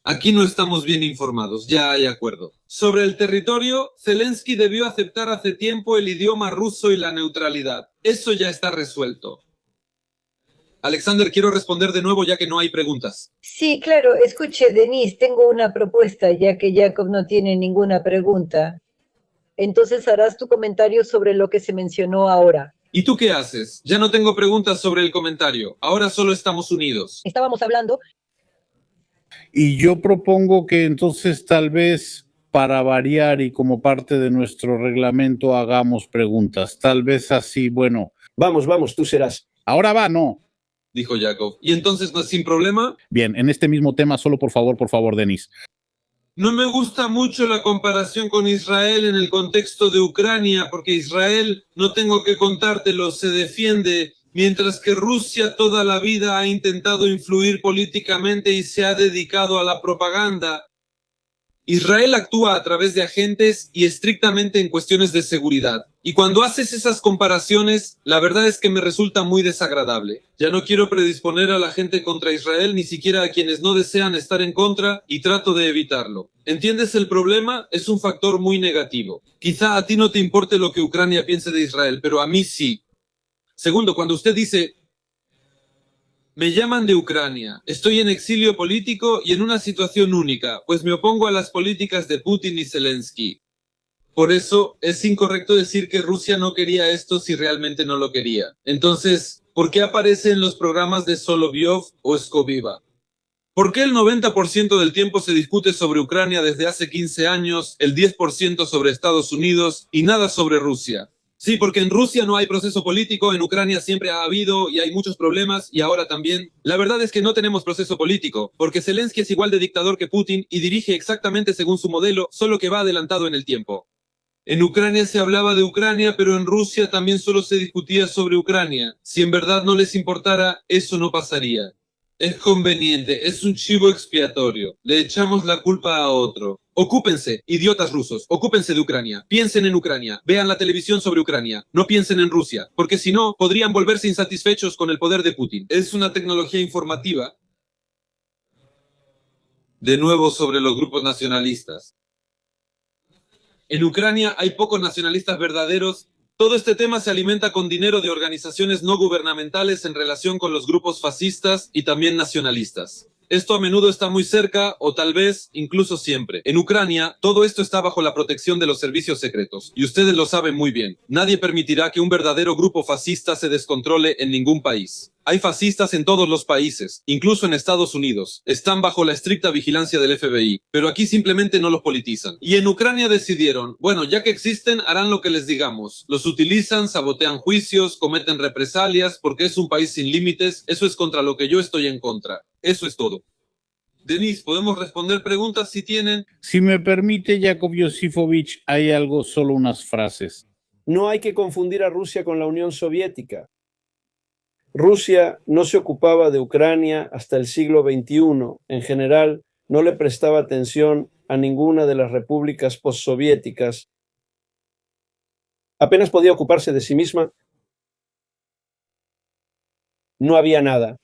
Aquí no estamos bien informados, ya hay acuerdo. Sobre el territorio, Zelensky debió aceptar hace tiempo el idioma ruso y la neutralidad. Eso ya está resuelto. Alexander, quiero responder de nuevo ya que no hay preguntas. Sí, claro. Escuche, Denise, tengo una propuesta, ya que Jacob no tiene ninguna pregunta. Entonces harás tu comentario sobre lo que se mencionó ahora. ¿Y tú qué haces? Ya no tengo preguntas sobre el comentario. Ahora solo estamos unidos. Estábamos hablando. Y yo propongo que entonces tal vez para variar y como parte de nuestro reglamento hagamos preguntas. Tal vez así, bueno. Vamos, tú serás. Ahora va, no. Dijo Jacob. ¿Y entonces no es sin problema? Bien, en este mismo tema, solo por favor, Denis. No me gusta mucho la comparación con Israel en el contexto de Ucrania, porque Israel, no tengo que contártelo, se defiende, mientras que Rusia toda la vida ha intentado influir políticamente y se ha dedicado a la propaganda. Israel actúa a través de agentes y estrictamente en cuestiones de seguridad. Y cuando haces esas comparaciones, la verdad es que me resulta muy desagradable. Ya no quiero predisponer a la gente contra Israel, ni siquiera a quienes no desean estar en contra, y trato de evitarlo. ¿Entiendes el problema? Es un factor muy negativo. Quizá a ti no te importe lo que Ucrania piense de Israel, pero a mí sí. Segundo, cuando usted dice: me llaman de Ucrania, estoy en exilio político y en una situación única, pues me opongo a las políticas de Putin y Zelensky. Por eso es incorrecto decir que Rusia no quería esto si realmente no lo quería. Entonces, ¿por qué aparece en los programas de Solovyov o Skoviva? ¿Por qué el 90% del tiempo se discute sobre Ucrania desde hace 15 años, el 10% sobre Estados Unidos y nada sobre Rusia? Sí, porque en Rusia no hay proceso político, en Ucrania siempre ha habido y hay muchos problemas y ahora también. La verdad es que no tenemos proceso político, porque Zelensky es igual de dictador que Putin y dirige exactamente según su modelo, solo que va adelantado en el tiempo. En Ucrania se hablaba de Ucrania, pero en Rusia también solo se discutía sobre Ucrania. Si en verdad no les importara, eso no pasaría. Es conveniente, es un chivo expiatorio. Le echamos la culpa a otro. Ocúpense, idiotas rusos, ocúpense de Ucrania. Piensen en Ucrania, vean la televisión sobre Ucrania. No piensen en Rusia, porque si no, podrían volverse insatisfechos con el poder de Putin. Es una tecnología informativa. De nuevo sobre los grupos nacionalistas. En Ucrania hay pocos nacionalistas verdaderos. Todo este tema se alimenta con dinero de organizaciones no gubernamentales en relación con los grupos fascistas y también nacionalistas. Esto a menudo está muy cerca, o tal vez incluso siempre. En Ucrania, todo esto está bajo la protección de los servicios secretos, y ustedes lo saben muy bien. Nadie permitirá que un verdadero grupo fascista se descontrole en ningún país. Hay fascistas en todos los países, incluso en Estados Unidos. Están bajo la estricta vigilancia del FBI, pero aquí simplemente no los politizan. Y en Ucrania decidieron, bueno, ya que existen, harán lo que les digamos. Los utilizan, sabotean juicios, cometen represalias, porque es un país sin límites. Eso es contra lo que yo estoy en contra. Eso es todo. Denis, ¿podemos responder preguntas si tienen? Si me permite, Jakov Josifovich, hay algo, solo unas frases. No hay que confundir a Rusia con la Unión Soviética. Rusia no se ocupaba de Ucrania hasta el siglo XXI. En general, no le prestaba atención a ninguna de las repúblicas postsoviéticas. apenas podía ocuparse de sí misma. No había nada.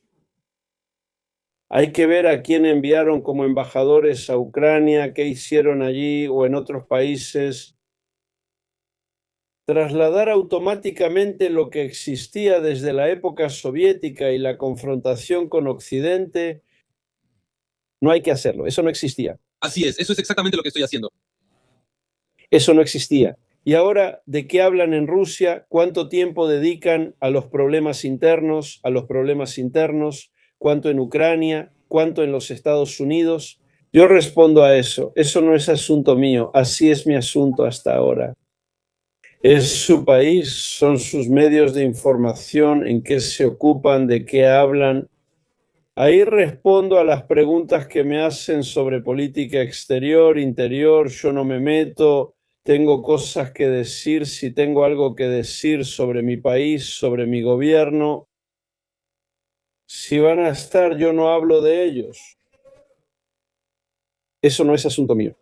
Hay que ver a quién enviaron como embajadores a Ucrania, qué hicieron allí o en otros países. Trasladar automáticamente lo que existía desde la época soviética y la confrontación con Occidente, no hay que hacerlo, eso no existía. Así es, eso es exactamente lo que estoy haciendo. Eso no existía. Y ahora, ¿de qué hablan en Rusia? ¿Cuánto tiempo dedican a los problemas internos, ¿Cuánto en Ucrania? ¿Cuánto en los Estados Unidos? Yo respondo a eso. Eso no es asunto mío. Así es mi asunto hasta ahora. Es su país, son sus medios de información, en qué se ocupan, de qué hablan. Ahí respondo a las preguntas que me hacen sobre política exterior, interior. Yo no me meto. Tengo cosas que decir, si tengo algo que decir sobre mi país, sobre mi gobierno. Si van a estar, yo no hablo de ellos. Eso no es asunto mío.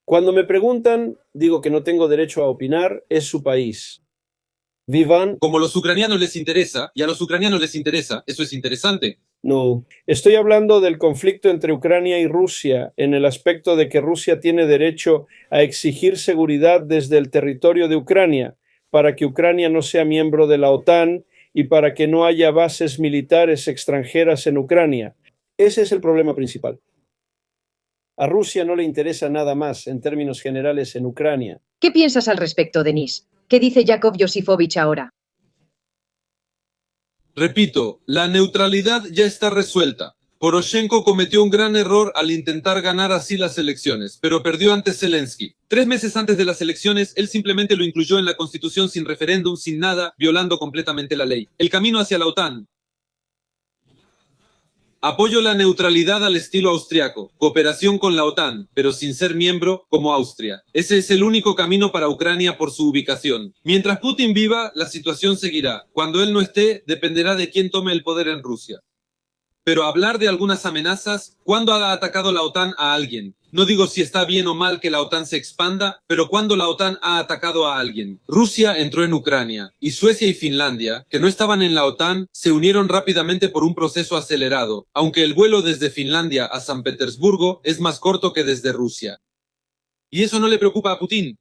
Cuando me preguntan, digo que no tengo derecho a opinar, es su país. Vivan. Como a los ucranianos les interesa, y a los ucranianos les interesa, eso es interesante. No, estoy hablando del conflicto entre Ucrania y Rusia en el aspecto de que Rusia tiene derecho a exigir seguridad desde el territorio de Ucrania para que Ucrania no sea miembro de la OTAN y para que no haya bases militares extranjeras en Ucrania. Ese es el problema principal. A Rusia no le interesa nada más en términos generales en Ucrania. ¿Qué piensas al respecto, Denis? ¿Qué dice Yakov Yosifovich ahora? Repito, la neutralidad ya está resuelta. Poroshenko cometió un gran error al intentar ganar así las elecciones, pero perdió ante Zelensky. 3 meses antes de las elecciones, él simplemente lo incluyó en la constitución sin referéndum, sin nada, violando completamente la ley. El camino hacia la OTAN. Apoyo la neutralidad al estilo austriaco, cooperación con la OTAN, pero sin ser miembro como Austria. Ese es el único camino para Ucrania por su ubicación. Mientras Putin viva, la situación seguirá. Cuando él no esté, dependerá de quién tome el poder en Rusia. Pero hablar de algunas amenazas, ¿cuándo ha atacado la OTAN a alguien? No digo si está bien o mal que la OTAN se expanda, pero ¿cuándo la OTAN ha atacado a alguien? Rusia entró en Ucrania, y Suecia y Finlandia, que no estaban en la OTAN, se unieron rápidamente por un proceso acelerado, aunque el vuelo desde Finlandia a San Petersburgo es más corto que desde Rusia. ¿Y eso no le preocupa a Putin?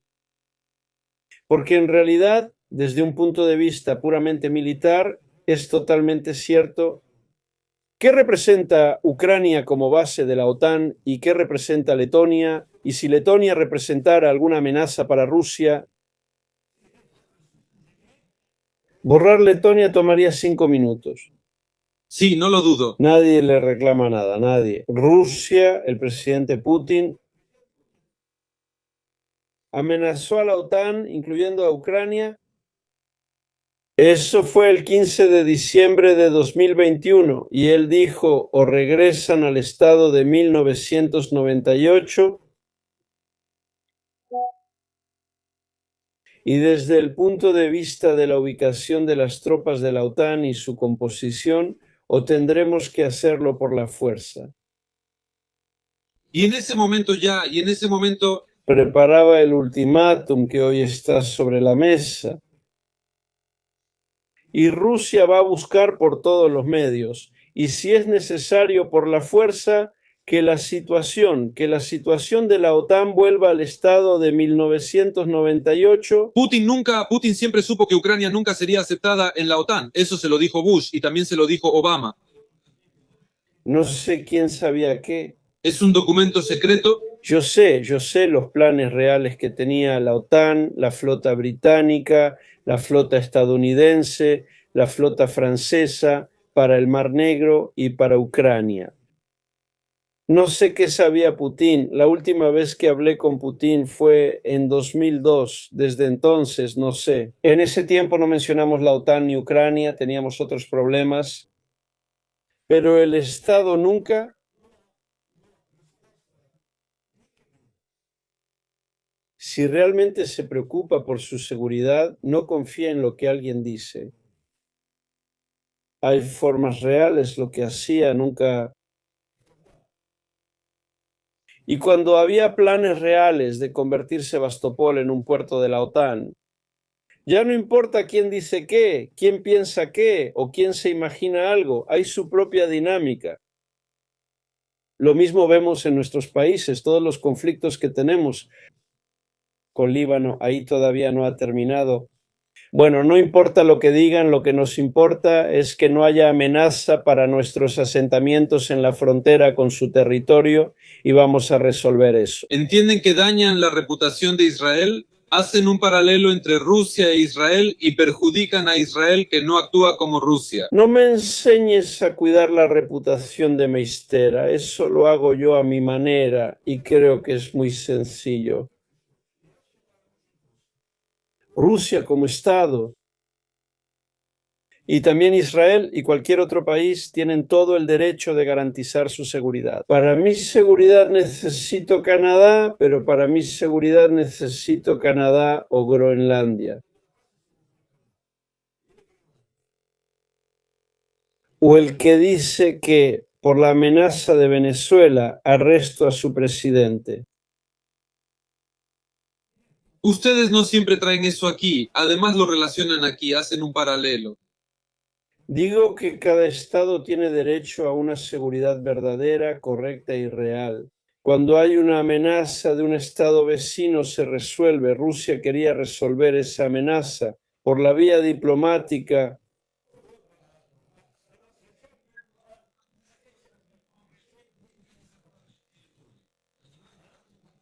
Porque en realidad, desde un punto de vista puramente militar, es totalmente cierto. ¿Qué representa Ucrania como base de la OTAN y qué representa Letonia? Y si Letonia representara alguna amenaza para Rusia, borrar Letonia tomaría 5 minutos. Sí, no lo dudo. Nadie le reclama nada, nadie. Rusia, el presidente Putin, amenazó a la OTAN, incluyendo a Ucrania. Eso fue el 15 de diciembre de 2021 y él dijo, o regresan al estado de 1998 y desde el punto de vista de la ubicación de las tropas de la OTAN y su composición, o tendremos que hacerlo por la fuerza. Y en ese momento Preparaba el ultimátum que hoy está sobre la mesa. Y Rusia va a buscar por todos los medios, y si es necesario por la fuerza, que la situación de la OTAN vuelva al estado de 1998. Putin siempre supo que Ucrania nunca sería aceptada en la OTAN. Eso se lo dijo Bush y también se lo dijo Obama. No sé quién sabía qué. ¿Es un documento secreto? Yo sé los planes reales que tenía la OTAN, la flota británica, la flota estadounidense, la flota francesa para el Mar Negro y para Ucrania. No sé qué sabía Putin. La última vez que hablé con Putin fue en 2002. Desde entonces, no sé. En ese tiempo no mencionamos la OTAN ni Ucrania, teníamos otros problemas. Pero el Estado nunca... Si realmente se preocupa por su seguridad, no confía en lo que alguien dice. Hay formas reales, lo que hacía nunca. Y cuando había planes reales de convertir Sebastopol en un puerto de la OTAN, Ya no importa quién dice qué, quién piensa qué o quién se imagina algo, hay su propia dinámica. Lo mismo vemos en nuestros países, todos los conflictos que tenemos con Líbano, ahí todavía no ha terminado. Bueno, no importa lo que digan, lo que nos importa es que no haya amenaza para nuestros asentamientos en la frontera con su territorio y vamos a resolver eso. ¿Entienden que dañan la reputación de Israel? Hacen un paralelo entre Rusia e Israel y perjudican a Israel que no actúa como Rusia. No me enseñes a cuidar la reputación de Meistera, eso lo hago yo a mi manera y creo que es muy sencillo. Rusia como Estado y también Israel y cualquier otro país tienen todo el derecho de garantizar su seguridad. Para mi seguridad necesito Canadá, pero para mi seguridad necesito Canadá o Groenlandia. O el que dice que por la amenaza de Venezuela arresto a su presidente. Ustedes no siempre traen eso aquí, además lo relacionan aquí, hacen un paralelo. Digo que cada Estado tiene derecho a una seguridad verdadera, correcta y real. Cuando hay una amenaza de un Estado vecino se resuelve. Rusia quería resolver esa amenaza por la vía diplomática.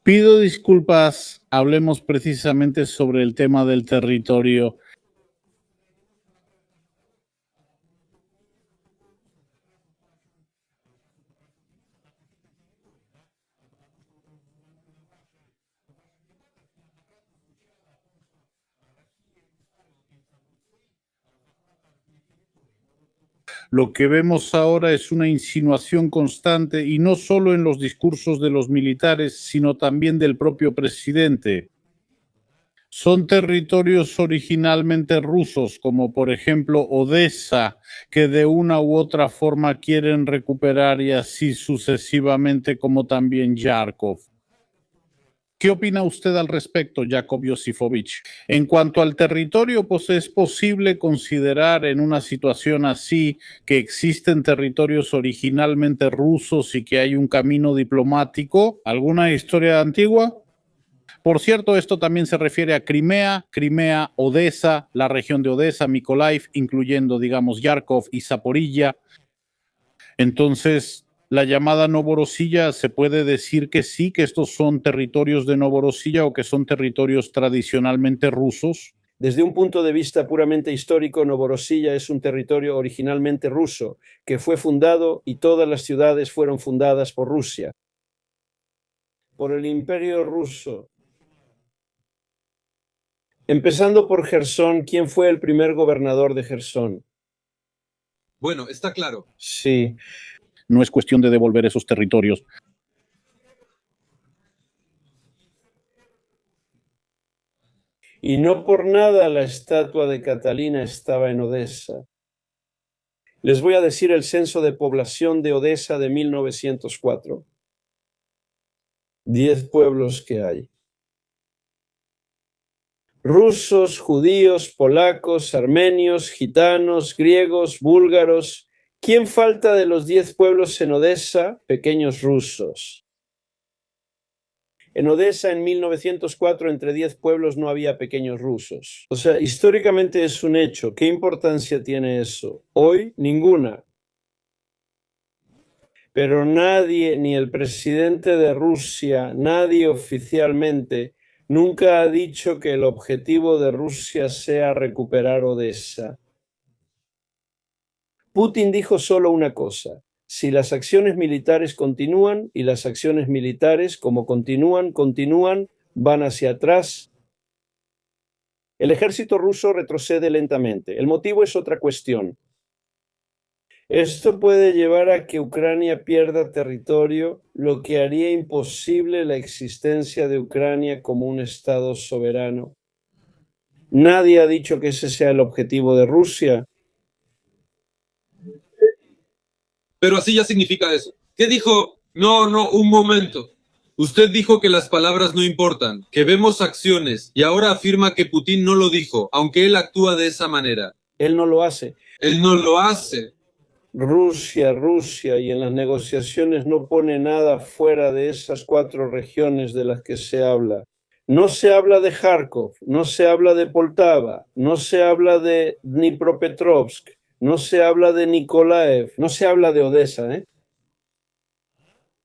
Pido disculpas, hablemos precisamente sobre el tema del territorio. Lo que vemos ahora es una insinuación constante y no solo en los discursos de los militares, sino también del propio presidente. Son territorios originalmente rusos, como por ejemplo Odessa, que de una u otra forma quieren recuperar y así sucesivamente, como también Yarkov. ¿Qué opina usted al respecto, Jakov Yosifovich? En cuanto al territorio, pues es posible considerar en una situación así que existen territorios originalmente rusos y que hay un camino diplomático. ¿Alguna historia antigua? Por cierto, esto también se refiere a Crimea, Odessa, la región de Odessa, Mykolaiv, incluyendo, digamos, Yarkov y Zaporilla. Entonces, la llamada Novorossiya, se puede decir que sí, que estos son territorios de Novorossiya o que son territorios tradicionalmente rusos. Desde un punto de vista puramente histórico, Novorossiya es un territorio originalmente ruso, que fue fundado y todas las ciudades fueron fundadas por Rusia, por el Imperio Ruso. Empezando por Jersón, ¿quién fue el primer gobernador de Jersón? Bueno, está claro. Sí. No es cuestión de devolver esos territorios. Y no por nada la estatua de Catalina estaba en Odessa. Les voy a decir el censo de población de Odessa de 1904. 10 pueblos que hay. Rusos, judíos, polacos, armenios, gitanos, griegos, búlgaros. ¿Quién falta de los 10 pueblos en Odessa? Pequeños rusos. En Odessa en 1904 entre 10 pueblos no había pequeños rusos. O sea, históricamente es un hecho. ¿Qué importancia tiene eso? Hoy, ninguna. Pero nadie, ni el presidente de Rusia, nadie oficialmente, nunca ha dicho que el objetivo de Rusia sea recuperar Odessa. Putin dijo solo una cosa: si las acciones militares continúan, y las acciones militares, como continúan, van hacia atrás, el ejército ruso retrocede lentamente. El motivo es otra cuestión. Esto puede llevar a que Ucrania pierda territorio, lo que haría imposible la existencia de Ucrania como un estado soberano. Nadie ha dicho que ese sea el objetivo de Rusia. Pero así ya significa eso. ¿Qué dijo? No, un momento. Usted dijo que las palabras no importan, que vemos acciones, y ahora afirma que Putin no lo dijo, aunque él actúa de esa manera. Él no lo hace. Él no lo hace. Rusia, y en las negociaciones no pone nada fuera de esas 4 regiones de las que se habla. No se habla de Kharkov, no se habla de Poltava, no se habla de Dnipropetrovsk, no se habla de Nikolaev, no se habla de Odessa, ¿eh?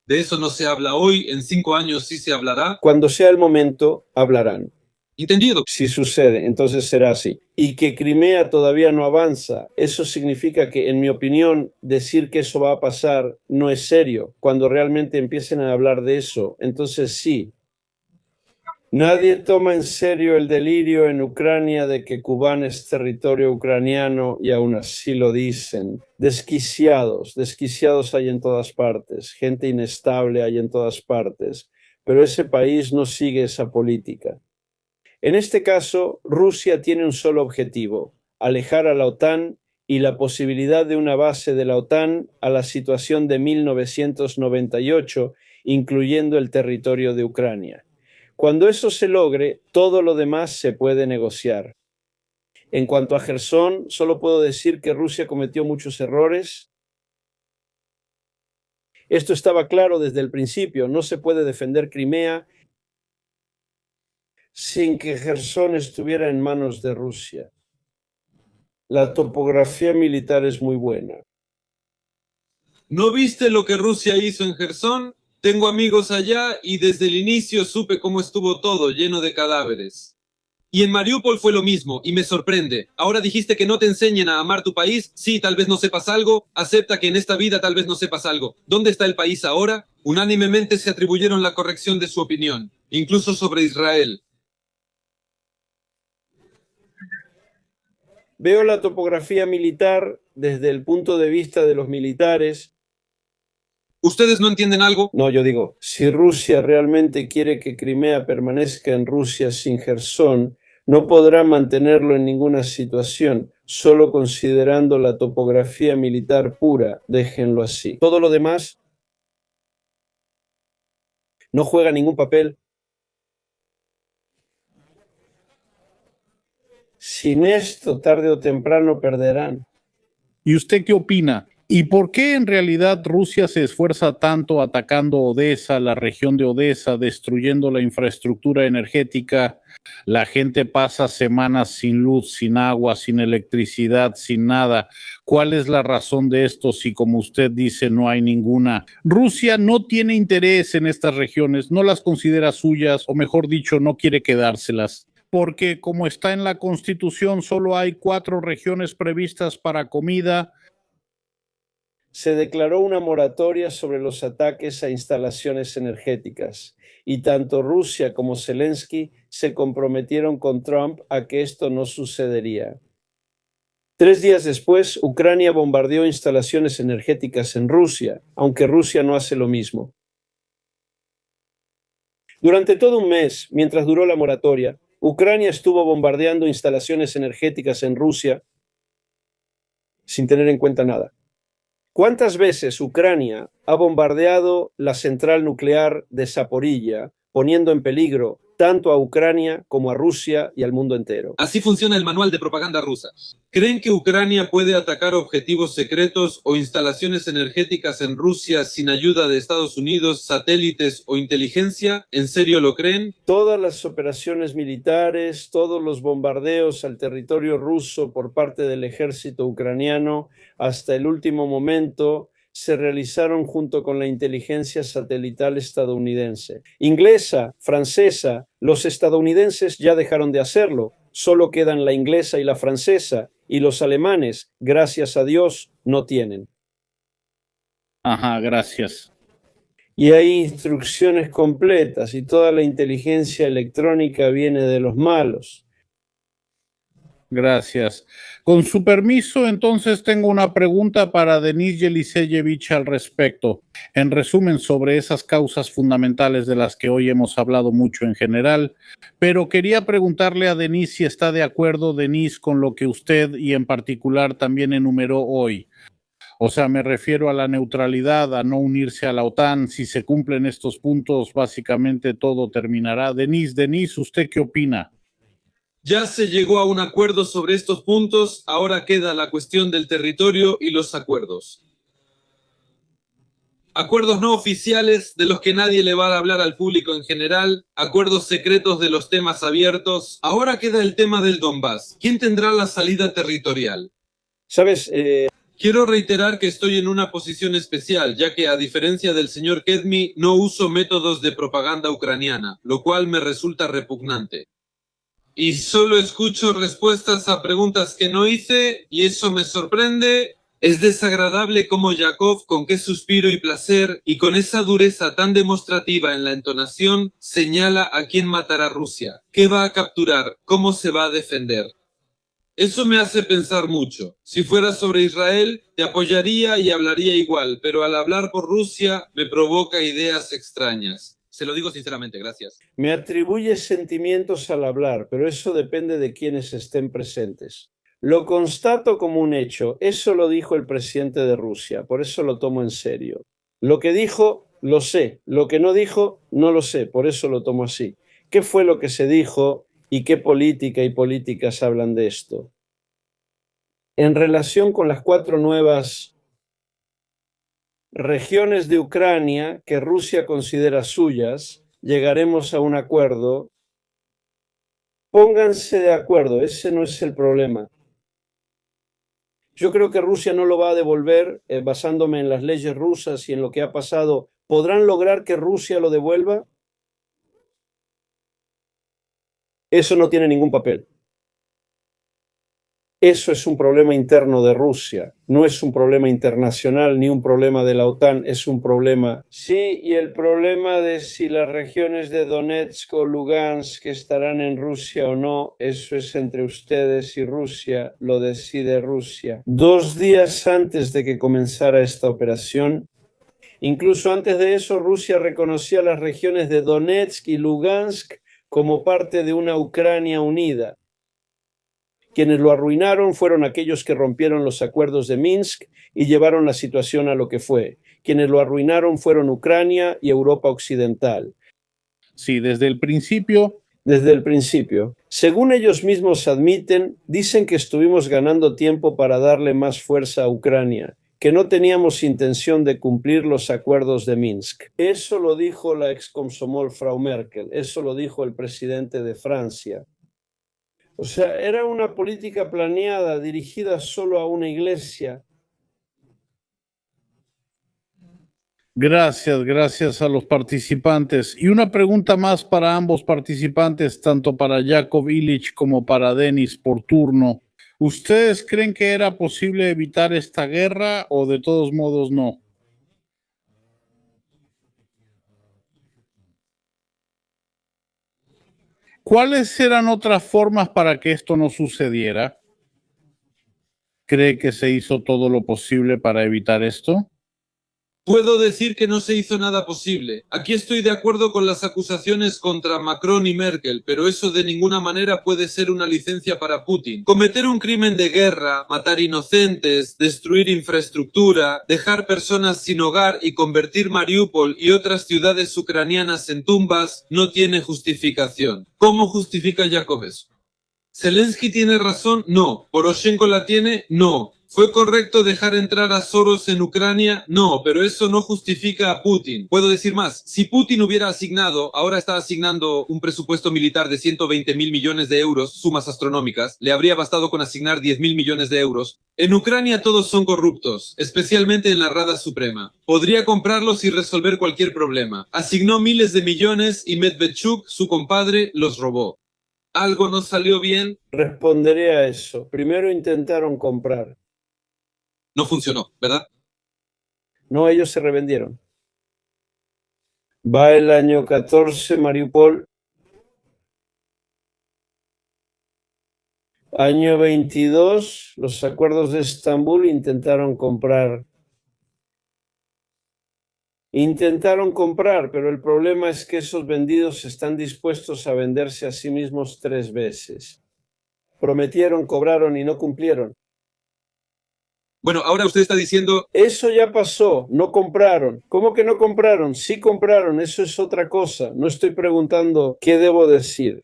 De eso no se habla hoy, en 5 años sí se hablará. Cuando sea el momento, hablarán. ¿Entendido? Si sucede, entonces será así. Y que Crimea todavía no avanza, eso significa que, en mi opinión, decir que eso va a pasar no es serio. Cuando realmente empiecen a hablar de eso, entonces sí. Nadie toma en serio el delirio en Ucrania de que Kubán es territorio ucraniano y aún así lo dicen. Desquiciados hay en todas partes, gente inestable hay en todas partes, pero ese país no sigue esa política. En este caso, Rusia tiene un solo objetivo: alejar a la OTAN y la posibilidad de una base de la OTAN a la situación de 1998, incluyendo el territorio de Ucrania. Cuando eso se logre, todo lo demás se puede negociar. En cuanto a Jersón, solo puedo decir que Rusia cometió muchos errores. Esto estaba claro desde el principio: no se puede defender Crimea sin que Jersón estuviera en manos de Rusia. La topografía militar es muy buena. ¿No viste lo que Rusia hizo en Jersón? Tengo amigos allá y desde el inicio supe cómo estuvo todo, lleno de cadáveres. Y en Mariupol fue lo mismo, y me sorprende. Ahora dijiste que no te enseñen a amar tu país. Sí, tal vez no sepas algo. Acepta que en esta vida tal vez no sepas algo. ¿Dónde está el país ahora? Unánimemente se atribuyeron la corrección de su opinión, incluso sobre Israel. Veo la topografía militar desde el punto de vista de los militares. ¿Ustedes no entienden algo? No, yo digo, si Rusia realmente quiere que Crimea permanezca en Rusia sin Jersón, no podrá mantenerlo en ninguna situación, solo considerando la topografía militar pura. Déjenlo así. Todo lo demás no juega ningún papel. Sin esto, tarde o temprano perderán. ¿Y usted qué opina? ¿Y por qué en realidad Rusia se esfuerza tanto atacando Odessa, la región de Odessa, destruyendo la infraestructura energética? La gente pasa semanas sin luz, sin agua, sin electricidad, sin nada. ¿Cuál es la razón de esto si, como usted dice, no hay ninguna? Rusia no tiene interés en estas regiones, no las considera suyas, o mejor dicho, no quiere quedárselas. Porque como está en la Constitución, solo hay 4 regiones previstas para comida. Se declaró una moratoria sobre los ataques a instalaciones energéticas, y tanto Rusia como Zelensky se comprometieron con Trump a que esto no sucedería. 3 días después, Ucrania bombardeó instalaciones energéticas en Rusia, aunque Rusia no hace lo mismo. Durante todo un mes, mientras duró la moratoria, Ucrania estuvo bombardeando instalaciones energéticas en Rusia sin tener en cuenta nada. ¿Cuántas veces Ucrania ha bombardeado la central nuclear de Zaporilla, poniendo en peligro tanto a Ucrania como a Rusia y al mundo entero? Así funciona el manual de propaganda rusa. ¿Creen que Ucrania puede atacar objetivos secretos o instalaciones energéticas en Rusia sin ayuda de Estados Unidos, satélites o inteligencia? ¿En serio lo creen? Todas las operaciones militares, todos los bombardeos al territorio ruso por parte del ejército ucraniano, hasta el último momento, se realizaron junto con la inteligencia satelital estadounidense. Inglesa, francesa, los estadounidenses ya dejaron de hacerlo, solo quedan la inglesa y la francesa, y los alemanes, gracias a Dios, no tienen. Ajá, gracias. Y hay instrucciones completas, y toda la inteligencia electrónica viene de los malos. Gracias. Con su permiso, entonces tengo una pregunta para Denis Yeliseyevich al respecto. En resumen, sobre esas causas fundamentales de las que hoy hemos hablado mucho en general, pero quería preguntarle a Denis si está de acuerdo, Denis, con lo que usted y en particular también enumeró hoy. O sea, me refiero a la neutralidad, a no unirse a la OTAN. Si se cumplen estos puntos, básicamente todo terminará. Denise, ¿usted qué opina? Ya se llegó a un acuerdo sobre estos puntos, ahora queda la cuestión del territorio y los acuerdos. Acuerdos no oficiales de los que nadie le va a hablar al público en general, acuerdos secretos de los temas abiertos. Ahora queda el tema del Donbass. ¿Quién tendrá la salida territorial? Sabes, Quiero reiterar que estoy en una posición especial, ya que a diferencia del señor Kedmi, no uso métodos de propaganda ucraniana, lo cual me resulta repugnante. Y solo escucho respuestas a preguntas que no hice, y eso me sorprende. Es desagradable como Yakov, con qué suspiro y placer, y con esa dureza tan demostrativa en la entonación, señala a quién matará Rusia, qué va a capturar, cómo se va a defender. Eso me hace pensar mucho. Si fuera sobre Israel, te apoyaría y hablaría igual, pero al hablar por Rusia, me provoca ideas extrañas. Se lo digo sinceramente, gracias. me atribuyes sentimientos al hablar, pero eso depende de quienes estén presentes. Lo constato como un hecho. Eso lo dijo el presidente de Rusia, por eso lo tomo en serio. Lo que dijo, lo sé. Lo que no dijo, no lo sé, por eso lo tomo así. ¿Qué fue lo que se dijo y qué política y políticas hablan de esto? En relación con las 4 nuevas regiones de Ucrania que Rusia considera suyas, llegaremos a un acuerdo. Pónganse de acuerdo, ese no es el problema. Yo creo que Rusia no lo va a devolver, basándome en las leyes rusas y en lo que ha pasado. ¿Podrán lograr que Rusia lo devuelva? Eso no tiene ningún papel. Eso es un problema interno de Rusia, no es un problema internacional ni un problema de la OTAN, es un problema. Sí, y el problema de si las regiones de Donetsk o Lugansk estarán en Rusia o no, eso es entre ustedes y Rusia, lo decide Rusia. 2 días antes de que comenzara esta operación, incluso antes de eso, Rusia reconocía las regiones de Donetsk y Lugansk como parte de una Ucrania unida. Quienes lo arruinaron fueron aquellos que rompieron los acuerdos de Minsk y llevaron la situación a lo que fue. Quienes lo arruinaron fueron Ucrania y Europa Occidental. Sí, desde el principio. Desde el principio. Según ellos mismos admiten, dicen que estuvimos ganando tiempo para darle más fuerza a Ucrania, que no teníamos intención de cumplir los acuerdos de Minsk. Eso lo dijo la excomsomol Frau Merkel, eso lo dijo el presidente de Francia. O sea, era una política planeada, dirigida solo a una iglesia. Gracias a los participantes. Y una pregunta más para ambos participantes, tanto para Jakov Illich como para Denis por turno. ¿Ustedes creen que era posible evitar esta guerra o de todos modos no? ¿Cuáles eran otras formas para que esto no sucediera? ¿Cree que se hizo todo lo posible para evitar esto? Puedo decir que no se hizo nada posible. Aquí estoy de acuerdo con las acusaciones contra Macron y Merkel, pero eso de ninguna manera puede ser una licencia para Putin. Cometer un crimen de guerra, matar inocentes, destruir infraestructura, dejar personas sin hogar y convertir Mariupol y otras ciudades ucranianas en tumbas no tiene justificación. ¿Cómo justifica Yakov eso? ¿Zelensky tiene razón? No. ¿Poroshenko la tiene? No. ¿Fue correcto dejar entrar a Soros en Ucrania? No, pero eso no justifica a Putin. Puedo decir más, si Putin hubiera asignado, ahora está asignando un presupuesto militar de 120.000 millones de euros, sumas astronómicas, le habría bastado con asignar 10.000 millones de euros. En Ucrania todos son corruptos, especialmente en la Rada Suprema. Podría comprarlos y resolver cualquier problema. Asignó miles de millones y Medvedchuk, su compadre, los robó. ¿Algo no salió bien? Responderé a eso. Primero intentaron comprar. No funcionó, ¿verdad? No, ellos se revendieron. Va el año 14, Mariupol. Año 22, los acuerdos de Estambul intentaron comprar. Intentaron comprar, pero el problema es que esos vendidos están dispuestos a venderse a sí mismos 3 veces. Prometieron, cobraron y no cumplieron. Bueno, ahora usted está diciendo, Eso ya pasó, no compraron. ¿Cómo que no compraron? Sí compraron, eso es otra cosa. No estoy preguntando qué debo decir.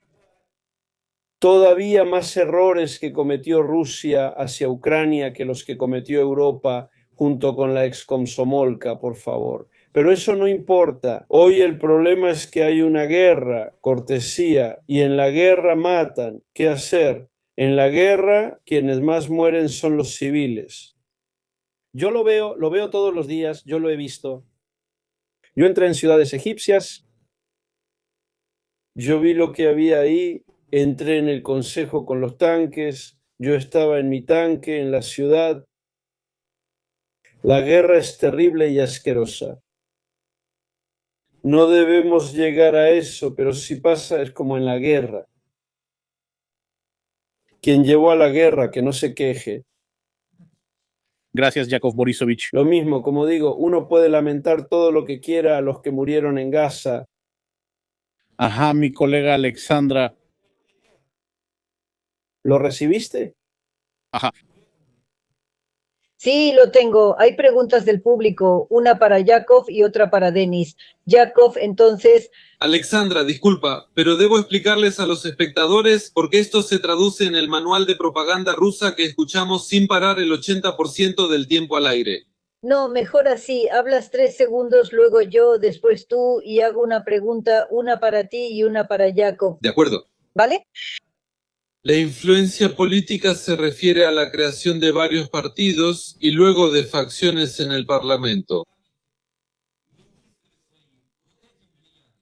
Todavía más errores que cometió Rusia hacia Ucrania que los que cometió Europa junto con la Excomsomolca, por favor. Pero eso no importa. Hoy el problema es que hay una guerra, cortesía, y en la guerra matan. ¿Qué hacer? En la guerra quienes más mueren son los civiles. Yo lo veo todos los días, yo lo he visto. Yo entré en ciudades egipcias, yo vi lo que había ahí, entré en el consejo con los tanques, yo estaba en mi tanque, en la ciudad. La guerra es terrible y asquerosa. No debemos llegar a eso, pero si pasa es como en la guerra. Quien llevó a la guerra, que no se queje. Gracias, Yakov Borisovich. Lo mismo, como digo, uno puede lamentar todo lo que quiera a los que murieron en Gaza. Ajá, mi colega Alexandra. ¿Lo recibiste? Ajá. Sí, lo tengo. Hay preguntas del público, una para Yakov y otra para Denis. Yakov, entonces, Alexandra, disculpa, pero debo explicarles a los espectadores por qué esto se traduce en el manual de propaganda rusa que escuchamos sin parar el 80% del tiempo al aire. no, mejor así. Hablas 3 segundos, luego yo, después tú, y hago una pregunta, una para ti y una para Yakov. ¿De acuerdo? ¿Vale? La influencia política se refiere a la creación de varios partidos y luego de facciones en el Parlamento.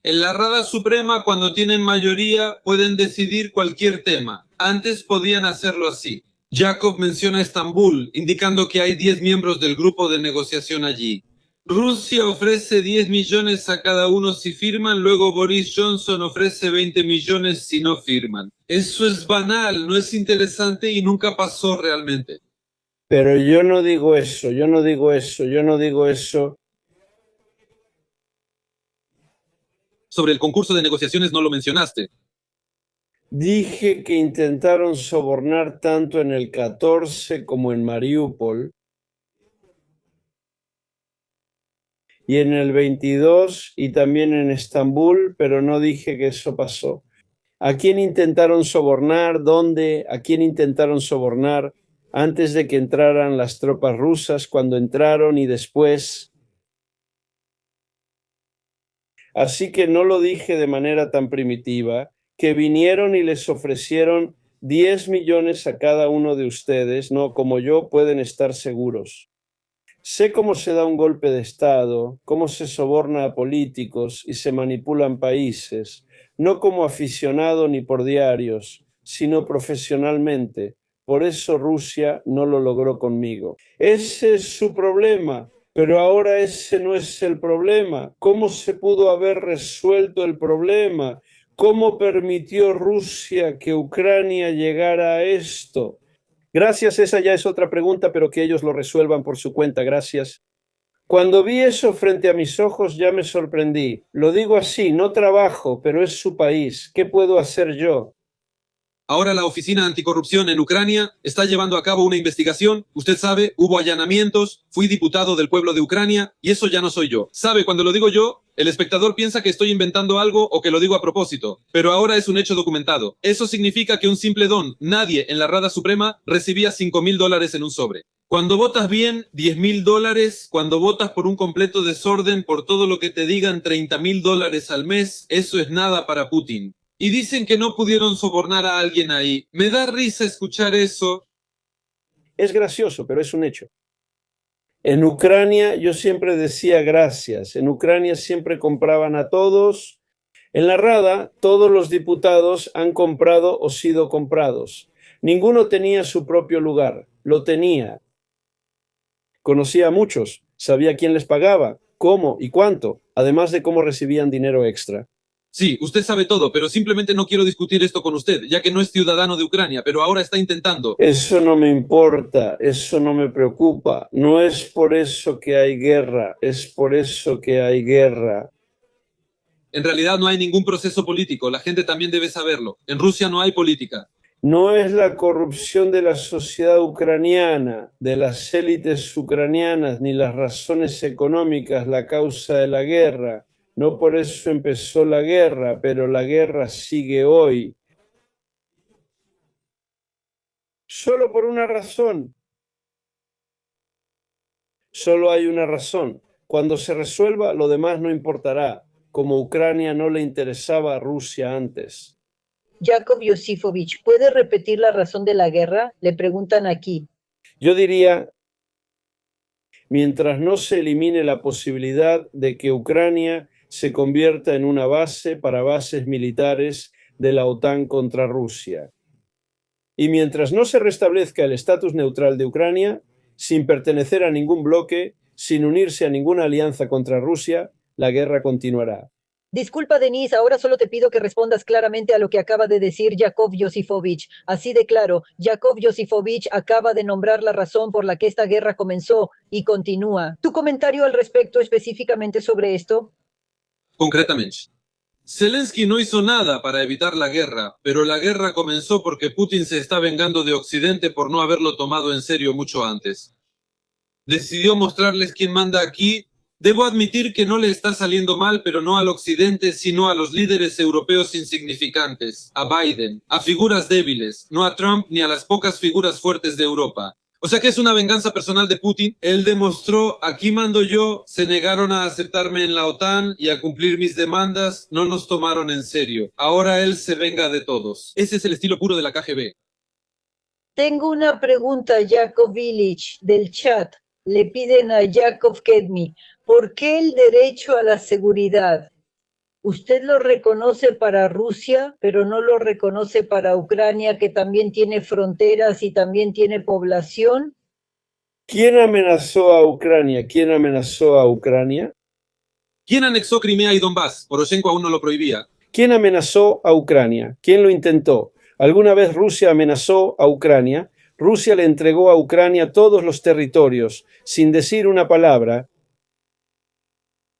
En la Rada Suprema, cuando tienen mayoría, pueden decidir cualquier tema. Antes podían hacerlo así. Yakov menciona Estambul, indicando que hay 10 miembros del grupo de negociación allí. Rusia ofrece 10 millones a cada uno si firman, luego Boris Johnson ofrece 20 millones si no firman. Eso es banal, no es interesante y nunca pasó realmente. Pero yo no digo eso, yo no digo eso, yo no digo eso. Sobre el concurso de negociaciones no lo mencionaste. Dije que intentaron sobornar tanto en el 14 como en Mariupol. Y en el 22 y también en Estambul, pero no dije que eso pasó. ¿A quién intentaron sobornar? ¿Dónde? ¿A quién intentaron sobornar antes de que entraran las tropas rusas, cuando entraron y después? Así que no lo dije de manera tan primitiva, que vinieron y les ofrecieron 10 millones a cada uno de ustedes, no, como yo, pueden estar seguros. Sé cómo se da un golpe de Estado, cómo se soborna a políticos y se manipulan países, no como aficionado ni por diarios, sino profesionalmente. Por eso Rusia no lo logró conmigo. Ese es su problema, pero ahora ese no es el problema. ¿Cómo se pudo haber resuelto el problema? ¿Cómo permitió Rusia que Ucrania llegara a esto? Gracias, esa ya es otra pregunta, pero que ellos lo resuelvan por su cuenta, gracias. Cuando vi eso frente a mis ojos ya me sorprendí. Lo digo así, no trabajo, pero es su país. ¿Qué puedo hacer yo? Ahora la Oficina Anticorrupción en Ucrania está llevando a cabo una investigación. Usted sabe, hubo allanamientos, fui diputado del pueblo de Ucrania y eso ya no soy yo. ¿Sabe? Cuando lo digo yo, el espectador piensa que estoy inventando algo o que lo digo a propósito, pero ahora es un hecho documentado. Eso significa que un simple don, nadie en la Rada Suprema recibía $5.000 en un sobre. Cuando votas bien, $10.000. Cuando votas por un completo desorden, por todo lo que te digan, $30.000 al mes, eso es nada para Putin. Y dicen que no pudieron sobornar a alguien ahí. Me da risa escuchar eso. Es gracioso, pero es un hecho. En Ucrania yo siempre decía gracias. En Ucrania siempre compraban a todos. En la Rada todos los diputados han comprado o sido comprados. Ninguno tenía su propio lugar. Lo tenía. Conocía a muchos. Sabía quién les pagaba, cómo y cuánto, además de cómo recibían dinero extra. Sí, usted sabe todo, pero simplemente no quiero discutir esto con usted, ya que no es ciudadano de Ucrania, pero ahora está intentando. Eso no me importa, eso no me preocupa. No es por eso que hay guerra, es por eso que hay guerra. En realidad no hay ningún proceso político, la gente también debe saberlo. En Rusia no hay política. No es la corrupción de la sociedad ucraniana, de las élites ucranianas, ni las razones económicas la causa de la guerra. No por eso empezó la guerra, pero la guerra sigue hoy. Solo por una razón. Solo hay una razón. Cuando se resuelva, lo demás no importará, como Ucrania no le interesaba a Rusia antes. Yakov Yosifovich, ¿puede repetir la razón de la guerra? Le preguntan aquí. Yo diría, mientras no se elimine la posibilidad de que Ucrania se convierta en una base para bases militares de la OTAN contra Rusia. Y mientras no se restablezca el estatus neutral de Ucrania, sin pertenecer a ningún bloque, sin unirse a ninguna alianza contra Rusia, la guerra continuará. Disculpa, Denise, ahora solo te pido que respondas claramente a lo que acaba de decir Yakov Yosifovich. Así de claro, Yakov Yosifovich acaba de nombrar la razón por la que esta guerra comenzó y continúa. ¿Tu comentario al respecto específicamente sobre esto? Concretamente, Zelensky no hizo nada para evitar la guerra, pero la guerra comenzó porque Putin se está vengando de Occidente por no haberlo tomado en serio mucho antes. Decidió mostrarles quién manda aquí. Debo admitir que no le está saliendo mal, pero no al Occidente, sino a los líderes europeos insignificantes, a Biden, a figuras débiles, no a Trump ni a las pocas figuras fuertes de Europa. O sea que es una venganza personal de Putin. Él demostró, aquí mando yo, se negaron a aceptarme en la OTAN y a cumplir mis demandas, no nos tomaron en serio. Ahora él se venga de todos. Ese es el estilo puro de la KGB. Tengo una pregunta, Yakov Ilich, del chat. Le piden a Yakov Kedmi, ¿por qué el derecho a la seguridad? Usted lo reconoce para Rusia, pero no lo reconoce para Ucrania, que también tiene fronteras y también tiene población. ¿Quién amenazó a Ucrania? ¿Quién amenazó a Ucrania? ¿Quién anexó Crimea y Donbass? Poroshenko aún no lo prohibía. ¿Quién amenazó a Ucrania? ¿Quién lo intentó? ¿Alguna vez Rusia amenazó a Ucrania? Rusia le entregó a Ucrania todos los territorios, sin decir una palabra.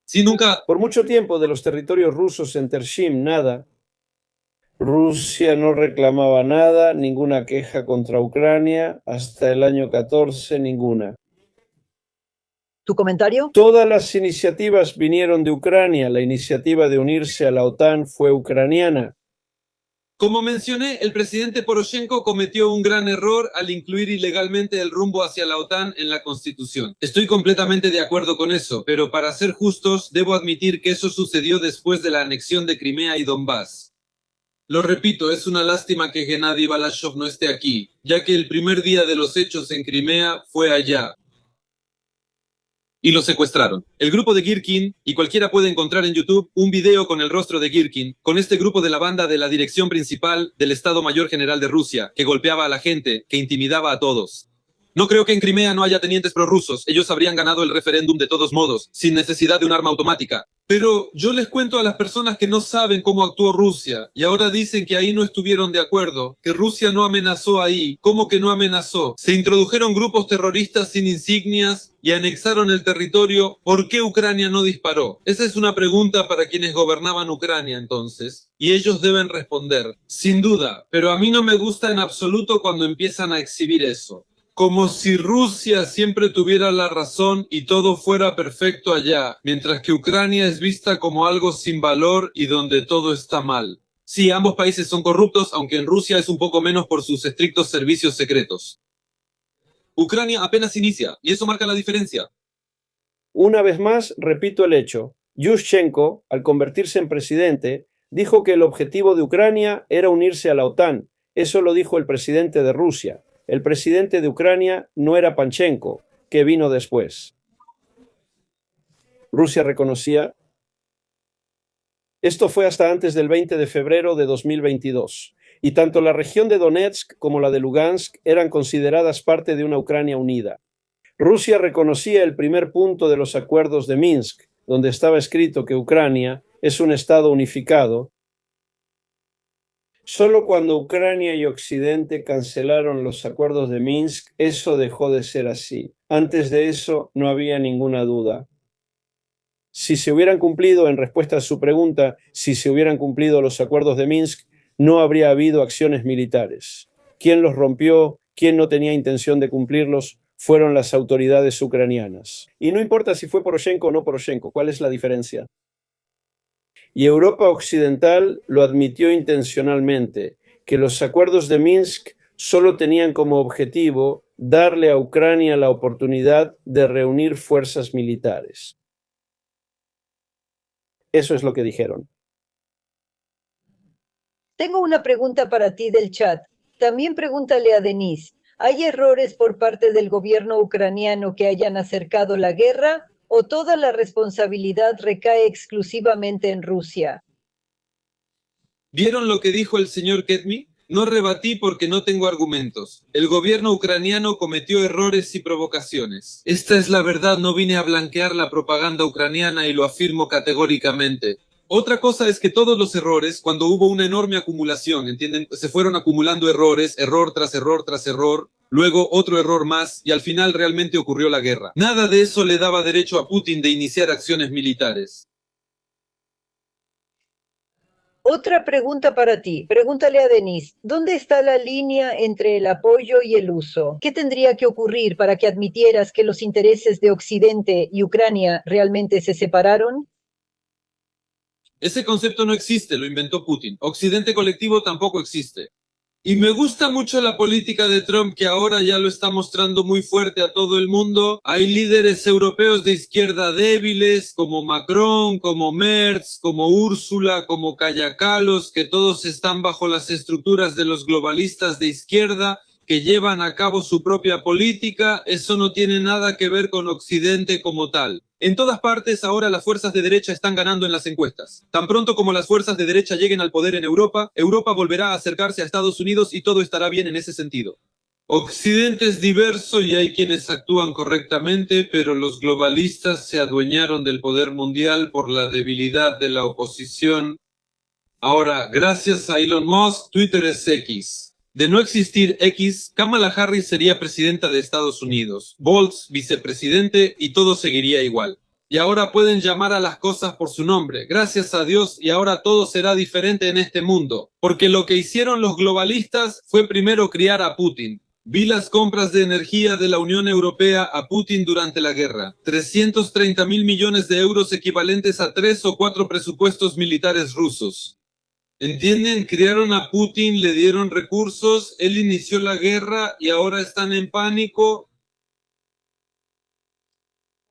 Sí, nunca. Por mucho tiempo de los territorios rusos en Tershim, nada. Rusia no reclamaba nada, ninguna queja contra Ucrania, hasta el año 14, ninguna. ¿Tu comentario? Todas las iniciativas vinieron de Ucrania, la iniciativa de unirse a la OTAN fue ucraniana. Como mencioné, el presidente Poroshenko cometió un gran error al incluir ilegalmente el rumbo hacia la OTAN en la Constitución. Estoy completamente de acuerdo con eso, pero para ser justos, debo admitir que eso sucedió después de la anexión de Crimea y Donbass. Lo repito, es una lástima que Gennady Balashov no esté aquí, ya que el primer día de los hechos en Crimea fue allá. Y lo secuestraron. El grupo de Girkin, y cualquiera puede encontrar en YouTube un video con el rostro de Girkin, con este grupo de la banda de la dirección principal del Estado Mayor General de Rusia, que golpeaba a la gente, que intimidaba a todos. No creo que en Crimea no haya tenientes prorrusos, ellos habrían ganado el referéndum de todos modos, sin necesidad de un arma automática. Pero yo les cuento a las personas que no saben cómo actuó Rusia, y ahora dicen que ahí no estuvieron de acuerdo, que Rusia no amenazó ahí. ¿Cómo que no amenazó? Se introdujeron grupos terroristas sin insignias y anexaron el territorio. ¿Por qué Ucrania no disparó? Esa es una pregunta para quienes gobernaban Ucrania entonces, y ellos deben responder. Sin duda, pero a mí no me gusta en absoluto cuando empiezan a exhibir eso. Como si Rusia siempre tuviera la razón y todo fuera perfecto allá, mientras que Ucrania es vista como algo sin valor y donde todo está mal. Sí, ambos países son corruptos, aunque en Rusia es un poco menos por sus estrictos servicios secretos. Ucrania apenas inicia, y eso marca la diferencia. Una vez más, repito el hecho. Yushchenko, al convertirse en presidente, dijo que el objetivo de Ucrania era unirse a la OTAN. Eso lo dijo el presidente de Rusia. El presidente de Ucrania no era Panchenko, que vino después. Rusia reconocía. Esto fue hasta antes del 20 de febrero de 2022, y tanto la región de Donetsk como la de Lugansk eran consideradas parte de una Ucrania unida. Rusia reconocía el primer punto de los acuerdos de Minsk, donde estaba escrito que Ucrania es un estado unificado. Solo cuando Ucrania y Occidente cancelaron los acuerdos de Minsk, eso dejó de ser así. Antes de eso no había ninguna duda. Si se hubieran cumplido, en respuesta a su pregunta, si se hubieran cumplido los acuerdos de Minsk, no habría habido acciones militares. quién los rompió, quién no tenía intención de cumplirlos, fueron las autoridades ucranianas. Y no importa si fue Poroshenko o no Poroshenko, ¿cuál es la diferencia? Y Europa Occidental lo admitió intencionalmente, que los acuerdos de Minsk solo tenían como objetivo darle a Ucrania la oportunidad de reunir fuerzas militares. Eso es lo que dijeron. Tengo una pregunta para ti del chat. También pregúntale a Denise, ¿hay errores por parte del gobierno ucraniano que hayan acercado la guerra o toda la responsabilidad recae exclusivamente en Rusia? ¿Vieron lo que dijo el señor Ketmi? No rebatí porque no tengo argumentos. El gobierno ucraniano cometió errores y provocaciones. Esta es la verdad, no vine a blanquear la propaganda ucraniana y lo afirmo categóricamente. Otra cosa es que todos los errores, cuando hubo una enorme acumulación, ¿entienden? Se fueron acumulando errores, error tras error tras error, luego otro error más, y al final realmente ocurrió la guerra. Nada de eso le daba derecho a Putin de iniciar acciones militares. Otra pregunta para ti. Pregúntale a Denise, ¿dónde está la línea entre el apoyo y el uso? ¿Qué tendría que ocurrir para que admitieras que los intereses de Occidente y Ucrania realmente se separaron? Ese concepto no existe, lo inventó Putin. Occidente colectivo tampoco existe. Y me gusta mucho la política de Trump, que ahora ya lo está mostrando muy fuerte a todo el mundo. Hay líderes europeos de izquierda débiles, como Macron, como Merz, como Úrsula, como Kaja Kallas, que todos están bajo las estructuras de los globalistas de izquierda, que llevan a cabo su propia política. Eso no tiene nada que ver con Occidente como tal. En todas partes ahora las fuerzas de derecha están ganando en las encuestas. Tan pronto como las fuerzas de derecha lleguen al poder en Europa, Europa volverá a acercarse a Estados Unidos y todo estará bien en ese sentido. Occidente es diverso y hay quienes actúan correctamente, pero los globalistas se adueñaron del poder mundial por la debilidad de la oposición. Ahora, gracias a Elon Musk, Twitter es X. De no existir X, Kamala Harris sería presidenta de Estados Unidos, Bolts vicepresidente y todo seguiría igual. Y ahora pueden llamar a las cosas por su nombre, gracias a Dios, y ahora todo será diferente en este mundo. Porque lo que hicieron los globalistas fue primero criar a Putin. Vi las compras de energía de la Unión Europea a Putin durante la guerra. 330.000 millones de euros equivalentes a 3 o 4 presupuestos militares rusos. ¿Entienden? Crearon a Putin, le dieron recursos, él inició la guerra y ahora están en pánico.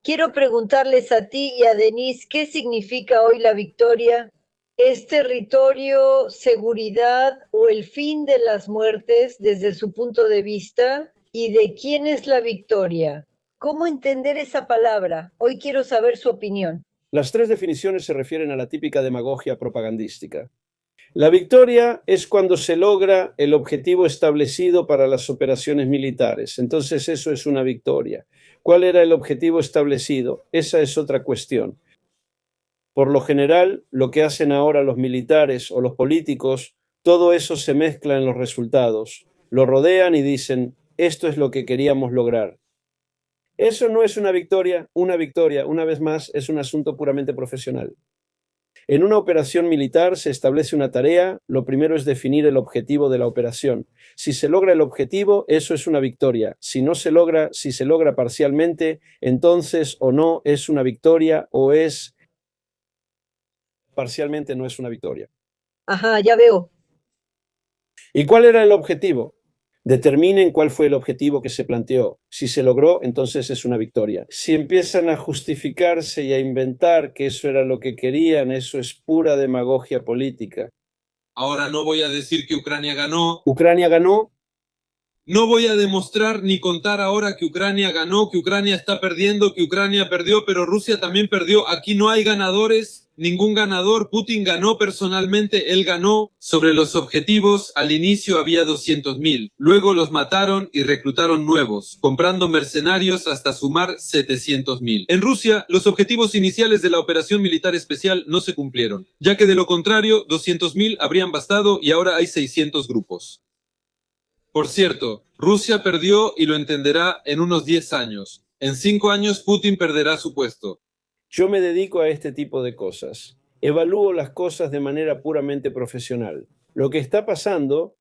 Quiero preguntarles a ti y a Denise, ¿qué significa hoy la victoria? ¿Es territorio, seguridad o el fin de las muertes desde su punto de vista? ¿Y de quién es la victoria? ¿Cómo entender esa palabra? Hoy quiero saber su opinión. Las tres definiciones se refieren a la típica demagogia propagandística. La victoria es cuando se logra el objetivo establecido para las operaciones militares. Entonces eso es una victoria. ¿Cuál era el objetivo establecido? Esa es otra cuestión. Por lo general, lo que hacen ahora los militares o los políticos, todo eso se mezcla en los resultados. Lo rodean y dicen, esto es lo que queríamos lograr. Eso no es una victoria, una vez más, es un asunto puramente profesional. En una operación militar se establece una tarea, lo primero es definir el objetivo de la operación. Si se logra el objetivo, eso es una victoria. Si no se logra, si se logra parcialmente, entonces o no es una victoria o es parcialmente no es una victoria. Ajá, ya veo. ¿Y cuál era el objetivo? Determinen cuál fue el objetivo que se planteó. Si se logró, entonces es una victoria. Si empiezan a justificarse y a inventar que eso era lo que querían, eso es pura demagogia política. Ahora no voy a decir que Ucrania ganó. ¿Ucrania ganó? No voy a demostrar ni contar ahora que Ucrania ganó, que Ucrania está perdiendo, que Ucrania perdió, pero Rusia también perdió. Aquí no hay ganadores. Ningún ganador. Putin ganó personalmente, él ganó. Sobre los objetivos, al inicio había 200.000. Luego los mataron y reclutaron nuevos, comprando mercenarios hasta sumar 700.000. En Rusia, los objetivos iniciales de la operación militar especial no se cumplieron, ya que de lo contrario, 200.000 habrían bastado y ahora hay 600 grupos. Por cierto, Rusia perdió y lo entenderá en unos 10 años. En 5 años Putin perderá su puesto. Yo me dedico a este tipo de cosas. Evalúo las cosas de manera puramente profesional. Lo que está pasando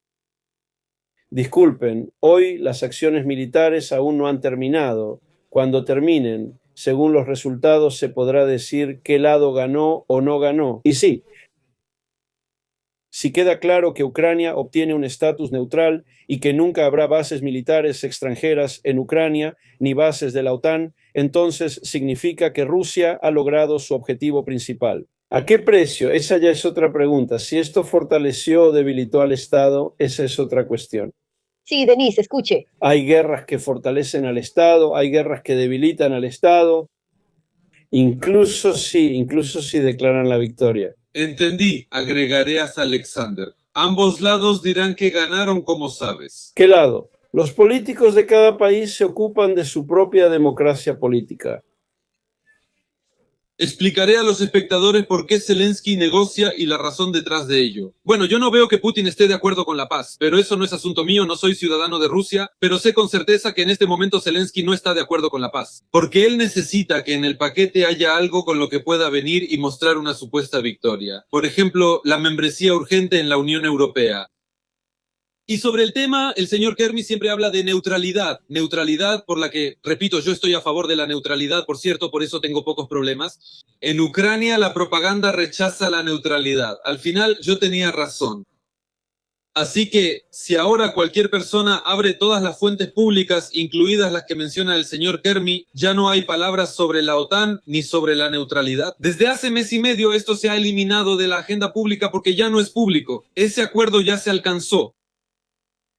Disculpen, hoy las acciones militares aún no han terminado. Cuando terminen, según los resultados, se podrá decir qué lado ganó o no ganó. Y sí, si queda claro que Ucrania obtiene un estatus neutral y que nunca habrá bases militares extranjeras en Ucrania ni bases de la OTAN, entonces significa que Rusia ha logrado su objetivo principal. ¿A qué precio? Esa ya es otra pregunta. Si esto fortaleció o debilitó al Estado, esa es otra cuestión. Sí, Denise, escuche. Hay guerras que fortalecen al Estado, hay guerras que debilitan al Estado, incluso si declaran la victoria. Entendí, agregaré a Alexander. Ambos lados dirán que ganaron, como sabes. ¿Qué lado? Los políticos de cada país se ocupan de su propia democracia política. Explicaré a los espectadores por qué Zelensky negocia y la razón detrás de ello. Bueno, yo no veo que Putin esté de acuerdo con la paz, pero eso no es asunto mío, no soy ciudadano de Rusia, pero sé con certeza que en este momento Zelensky no está de acuerdo con la paz, porque él necesita que en el paquete haya algo con lo que pueda venir y mostrar una supuesta victoria. Por ejemplo, la membresía urgente en la Unión Europea. Y sobre el tema, el señor Kermy siempre habla de neutralidad. Neutralidad por la que, repito, yo estoy a favor de la neutralidad, por cierto, por eso tengo pocos problemas. En Ucrania la propaganda rechaza la neutralidad. Al final yo tenía razón. Así que, si ahora cualquier persona abre todas las fuentes públicas, incluidas las que menciona el señor Kermy, ya no hay palabras sobre la OTAN ni sobre la neutralidad. Desde hace mes y medio esto se ha eliminado de la agenda pública porque ya no es público. Ese acuerdo ya se alcanzó.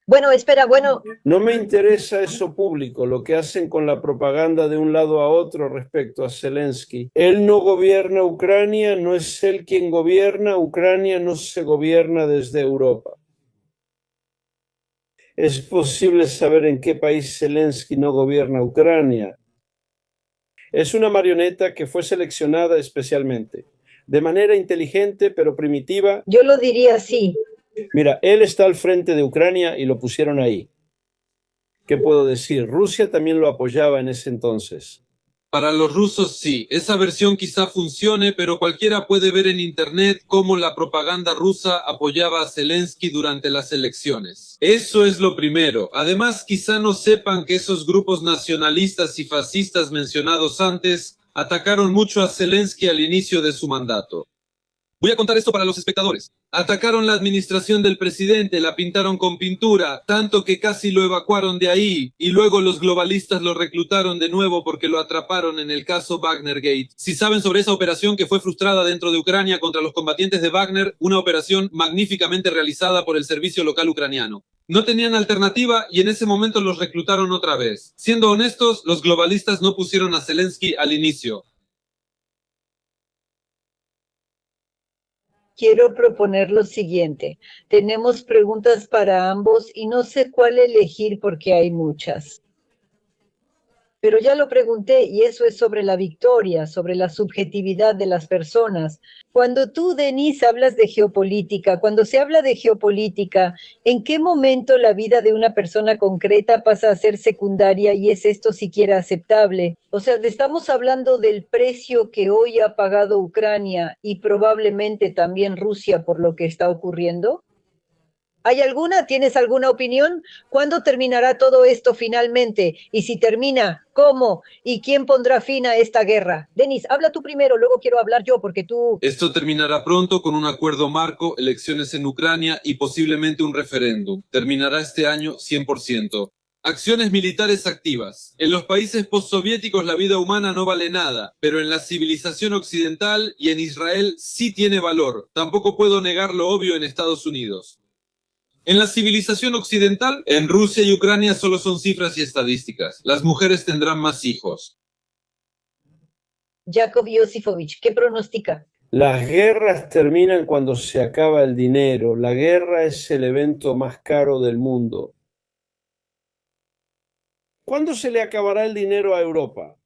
Bueno, espera, bueno, No me interesa eso público, lo que hacen con la propaganda de un lado a otro respecto a Zelensky. Él no gobierna Ucrania, no es él quien gobierna, Ucrania no se gobierna desde Europa. ¿Es posible saber en qué país Zelensky no gobierna Ucrania? Es una marioneta que fue seleccionada especialmente, de manera inteligente pero primitiva. yo lo diría así. Mira, él está al frente de Ucrania y lo pusieron ahí. ¿Qué puedo decir? Rusia también lo apoyaba en ese entonces. Para los rusos sí, esa versión quizá funcione, pero cualquiera puede ver en internet cómo la propaganda rusa apoyaba a Zelensky durante las elecciones. Eso es lo primero. Además, quizá no sepan que esos grupos nacionalistas y fascistas mencionados antes atacaron mucho a Zelensky al inicio de su mandato. Voy a contar esto para los espectadores. Atacaron la administración del presidente, la pintaron con pintura, tanto que casi lo evacuaron de ahí, y luego los globalistas lo reclutaron de nuevo porque lo atraparon en el caso Wagner Gate. Si saben sobre esa operación que fue frustrada dentro de Ucrania contra los combatientes de Wagner, una operación magníficamente realizada por el servicio local ucraniano. No tenían alternativa y en ese momento los reclutaron otra vez. Siendo honestos, los globalistas no pusieron a Zelensky al inicio. Quiero proponer lo siguiente. Tenemos preguntas para ambos y no sé cuál elegir porque hay muchas. Pero ya lo pregunté y eso es sobre la victoria, sobre la subjetividad de las personas. Cuando tú, Denise, hablas de geopolítica, cuando se habla de geopolítica, ¿en qué momento la vida de una persona concreta pasa a ser secundaria y es esto siquiera aceptable? O sea, estamos hablando del precio que hoy ha pagado Ucrania y probablemente también Rusia por lo que está ocurriendo. ¿Hay alguna? ¿Tienes alguna opinión? ¿Cuándo terminará todo esto finalmente? Y si termina, ¿cómo? ¿Y quién pondrá fin a esta guerra? Denis, habla tú primero, luego quiero hablar yo porque tú... Esto terminará pronto con un acuerdo marco, elecciones en Ucrania y posiblemente un referéndum. Terminará este año 100%. Acciones militares activas. En los países postsoviéticos la vida humana no vale nada, pero en la civilización occidental y en Israel sí tiene valor. Tampoco puedo negar lo obvio en Estados Unidos. En la civilización occidental, en Rusia y Ucrania solo son cifras y estadísticas. Las mujeres tendrán más hijos. Yakov Yosifovich, ¿qué pronostica? Las guerras terminan cuando se acaba el dinero. La guerra es el evento más caro del mundo. ¿Cuándo se le acabará el dinero a Europa?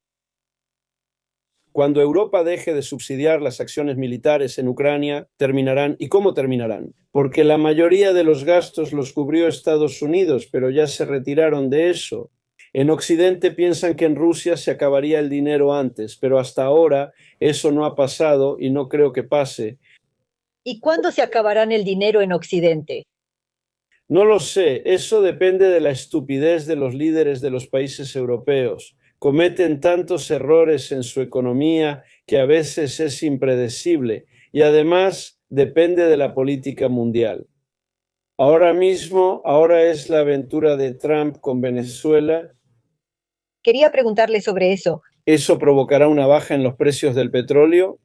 Cuando Europa deje de subsidiar las acciones militares en Ucrania, terminarán. ¿Y cómo terminarán? Porque la mayoría de los gastos los cubrió Estados Unidos, pero ya se retiraron de eso. En Occidente piensan que en Rusia se acabaría el dinero antes, pero hasta ahora eso no ha pasado y no creo que pase. ¿Y cuándo se acabarán el dinero en Occidente? No lo sé, eso depende de la estupidez de los líderes de los países europeos. Cometen tantos errores en su economía que a veces es impredecible y además depende de la política mundial. Ahora es la aventura de Trump con Venezuela. Quería preguntarle sobre eso. ¿Eso provocará una baja en los precios del petróleo?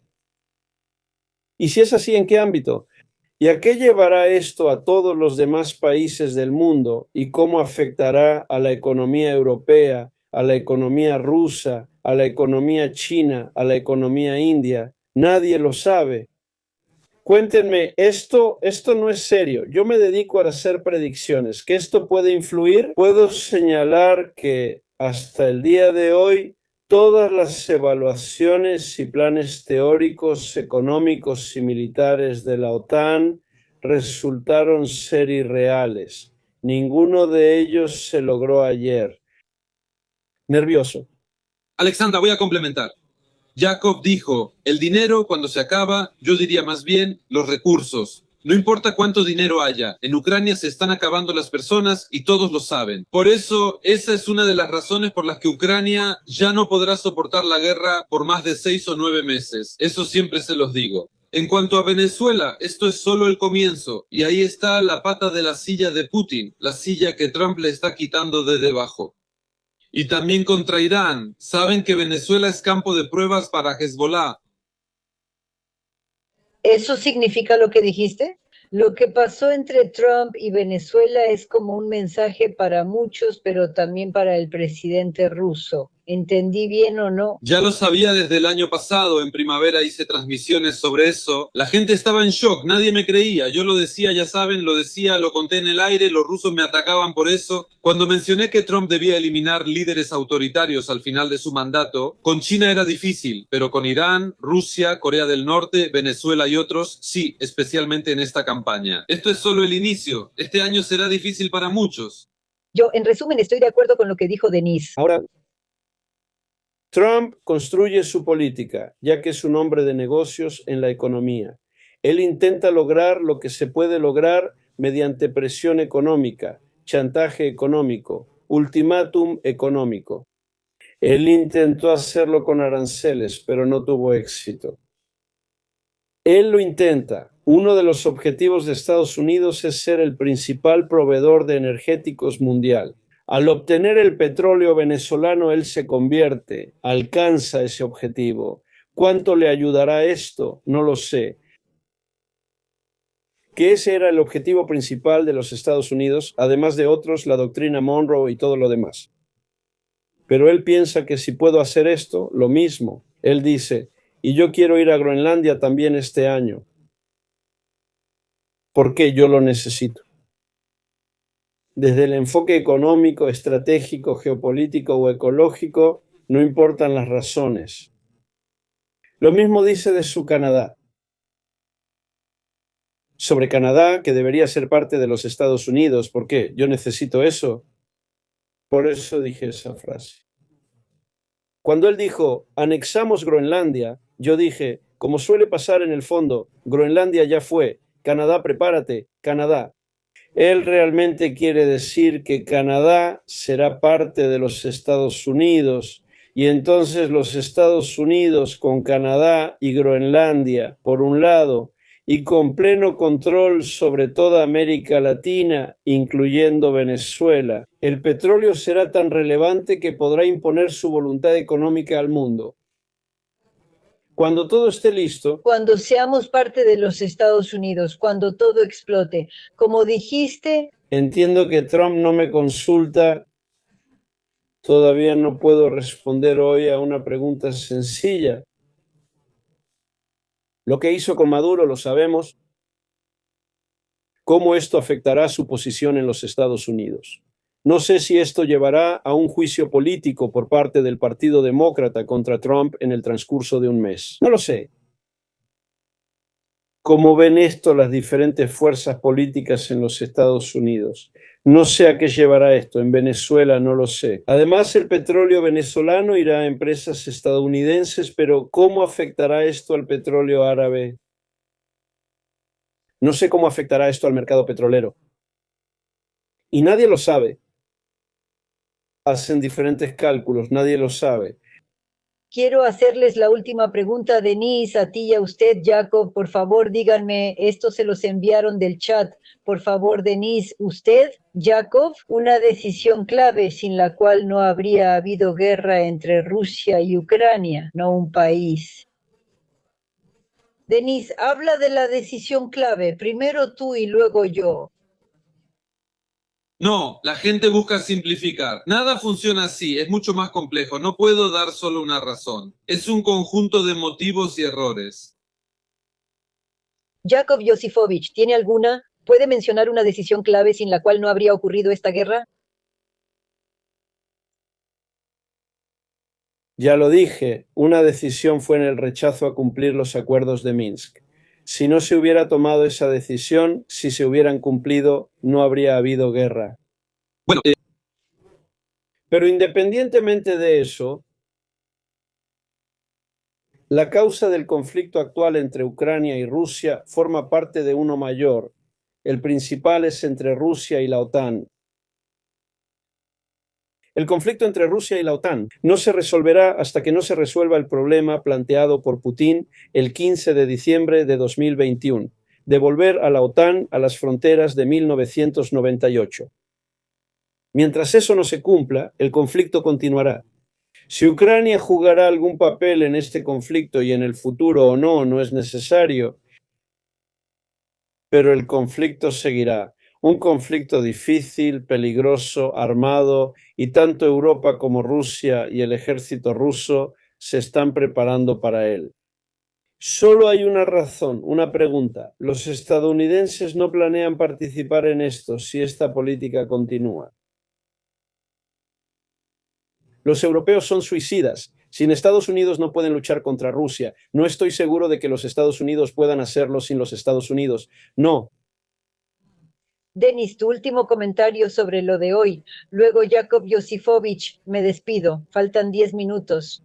Y si es así, ¿en qué ámbito? ¿Y a qué llevará esto a todos los demás países del mundo y cómo afectará a la economía europea, a la economía rusa, a la economía china, a la economía india? Nadie lo sabe. Cuéntenme, esto no es serio. Yo me dedico a hacer predicciones. ¿Que esto puede influir? Puedo señalar que hasta el día de hoy todas las evaluaciones y planes teóricos, económicos y militares de la OTAN resultaron ser irreales. Ninguno de ellos se logró ayer. Nervioso. Alexandra, voy a complementar. Jacob dijo, el dinero cuando se acaba, yo diría más bien los recursos. No importa cuánto dinero haya, en Ucrania se están acabando las personas y todos lo saben. Por eso, esa es una de las razones por las que Ucrania ya no podrá soportar la guerra por más de 6 o 9 meses. Eso siempre se los digo. En cuanto a Venezuela, esto es solo el comienzo, y ahí está la pata de la silla de Putin, la silla que Trump le está quitando de debajo. Y también contra Irán. Saben que Venezuela es campo de pruebas para Hezbollah. ¿Eso significa lo que dijiste? Lo que pasó entre Trump y Venezuela es como un mensaje para muchos, pero también para el presidente ruso. ¿Entendí bien o no? Ya lo sabía desde el año pasado, en primavera hice transmisiones sobre eso. La gente estaba en shock, nadie me creía. Yo lo decía, ya saben, lo decía, lo conté en el aire, los rusos me atacaban por eso. Cuando mencioné que Trump debía eliminar líderes autoritarios al final de su mandato, con China era difícil, pero con Irán, Rusia, Corea del Norte, Venezuela y otros, sí, especialmente en esta campaña. Esto es solo el inicio. Este año será difícil para muchos. Yo, en resumen, estoy de acuerdo con lo que dijo Denise. Ahora, Trump construye su política, ya que es un hombre de negocios en la economía. Él intenta lograr lo que se puede lograr mediante presión económica, chantaje económico, ultimátum económico. Él intentó hacerlo con aranceles, pero no tuvo éxito. Él lo intenta. Uno de los objetivos de Estados Unidos es ser el principal proveedor de energéticos mundial. Al obtener el petróleo venezolano, él se convierte, alcanza ese objetivo. ¿Cuánto le ayudará esto? No lo sé. Que ese era el objetivo principal de los Estados Unidos, además de otros, la doctrina Monroe y todo lo demás. Pero él piensa que si puedo hacer esto, lo mismo. Él dice, y yo quiero ir a Groenlandia también este año. ¿Por qué yo lo necesito? Desde el enfoque económico, estratégico, geopolítico o ecológico, no importan las razones. Lo mismo dice de su Canadá. Sobre Canadá, que debería ser parte de los Estados Unidos. ¿Por qué? Yo necesito eso. Por eso dije esa frase. Cuando él dijo, anexamos Groenlandia, yo dije, como suele pasar en el fondo, Groenlandia ya fue, Canadá, prepárate, Canadá. Él realmente quiere decir que Canadá será parte de los Estados Unidos y entonces los Estados Unidos con Canadá y Groenlandia por un lado y con pleno control sobre toda América Latina, incluyendo Venezuela. El petróleo será tan relevante que podrá imponer su voluntad económica al mundo. Cuando todo esté listo, Cuando seamos parte de los Estados Unidos, cuando todo explote, como dijiste, entiendo que Trump no me consulta. Todavía no puedo responder hoy a una pregunta sencilla. Lo que hizo con Maduro lo sabemos. ¿Cómo esto afectará su posición en los Estados Unidos? No sé si esto llevará a un juicio político por parte del Partido Demócrata contra Trump en el transcurso de un mes. No lo sé. ¿Cómo ven esto las diferentes fuerzas políticas en los Estados Unidos? No sé a qué llevará esto. En Venezuela no lo sé. Además, el petróleo venezolano irá a empresas estadounidenses, pero ¿cómo afectará esto al petróleo árabe? No sé cómo afectará esto al mercado petrolero. y nadie lo sabe. Hacen diferentes cálculos, nadie lo sabe. Quiero hacerles la última pregunta, Denise, a ti y a usted, Jacob. Por favor, díganme, esto se los enviaron del chat. Por favor, Denise, usted, Jacob, una decisión clave sin la cual no habría habido guerra entre Rusia y Ucrania, no un país. Denise, habla de la decisión clave. Primero tú y luego yo. No, la gente busca simplificar. Nada funciona así, es mucho más complejo. No puedo dar solo una razón. Es un conjunto de motivos y errores. Jacob Yosifovich, ¿tiene alguna? ¿Puede mencionar una decisión clave sin la cual no habría ocurrido esta guerra? Ya lo dije, una decisión fue en el rechazo a cumplir los acuerdos de Minsk. Si no se hubiera tomado esa decisión, si se hubieran cumplido, no habría habido guerra. Bueno, Pero independientemente de eso, la causa del conflicto actual entre Ucrania y Rusia forma parte de uno mayor. El principal es entre Rusia y la OTAN. El conflicto entre Rusia y la OTAN no se resolverá hasta que no se resuelva el problema planteado por Putin el 15 de diciembre de 2021, de volver a la OTAN a las fronteras de 1998. Mientras eso no se cumpla, el conflicto continuará. Si Ucrania jugará algún papel en este conflicto y en el futuro o no, no es necesario, pero el conflicto seguirá. Un conflicto difícil, peligroso, armado, y tanto Europa como Rusia y el ejército ruso se están preparando para él. Solo hay una razón, una pregunta. Los estadounidenses no planean participar en esto si esta política continúa. Los europeos son suicidas. Sin Estados Unidos no pueden luchar contra Rusia. No estoy seguro de que los Estados Unidos puedan hacerlo sin los Estados Unidos. No. Denis, tu último comentario sobre lo de hoy. Luego, Jacob Yosifovich, me despido. Faltan 10 minutos.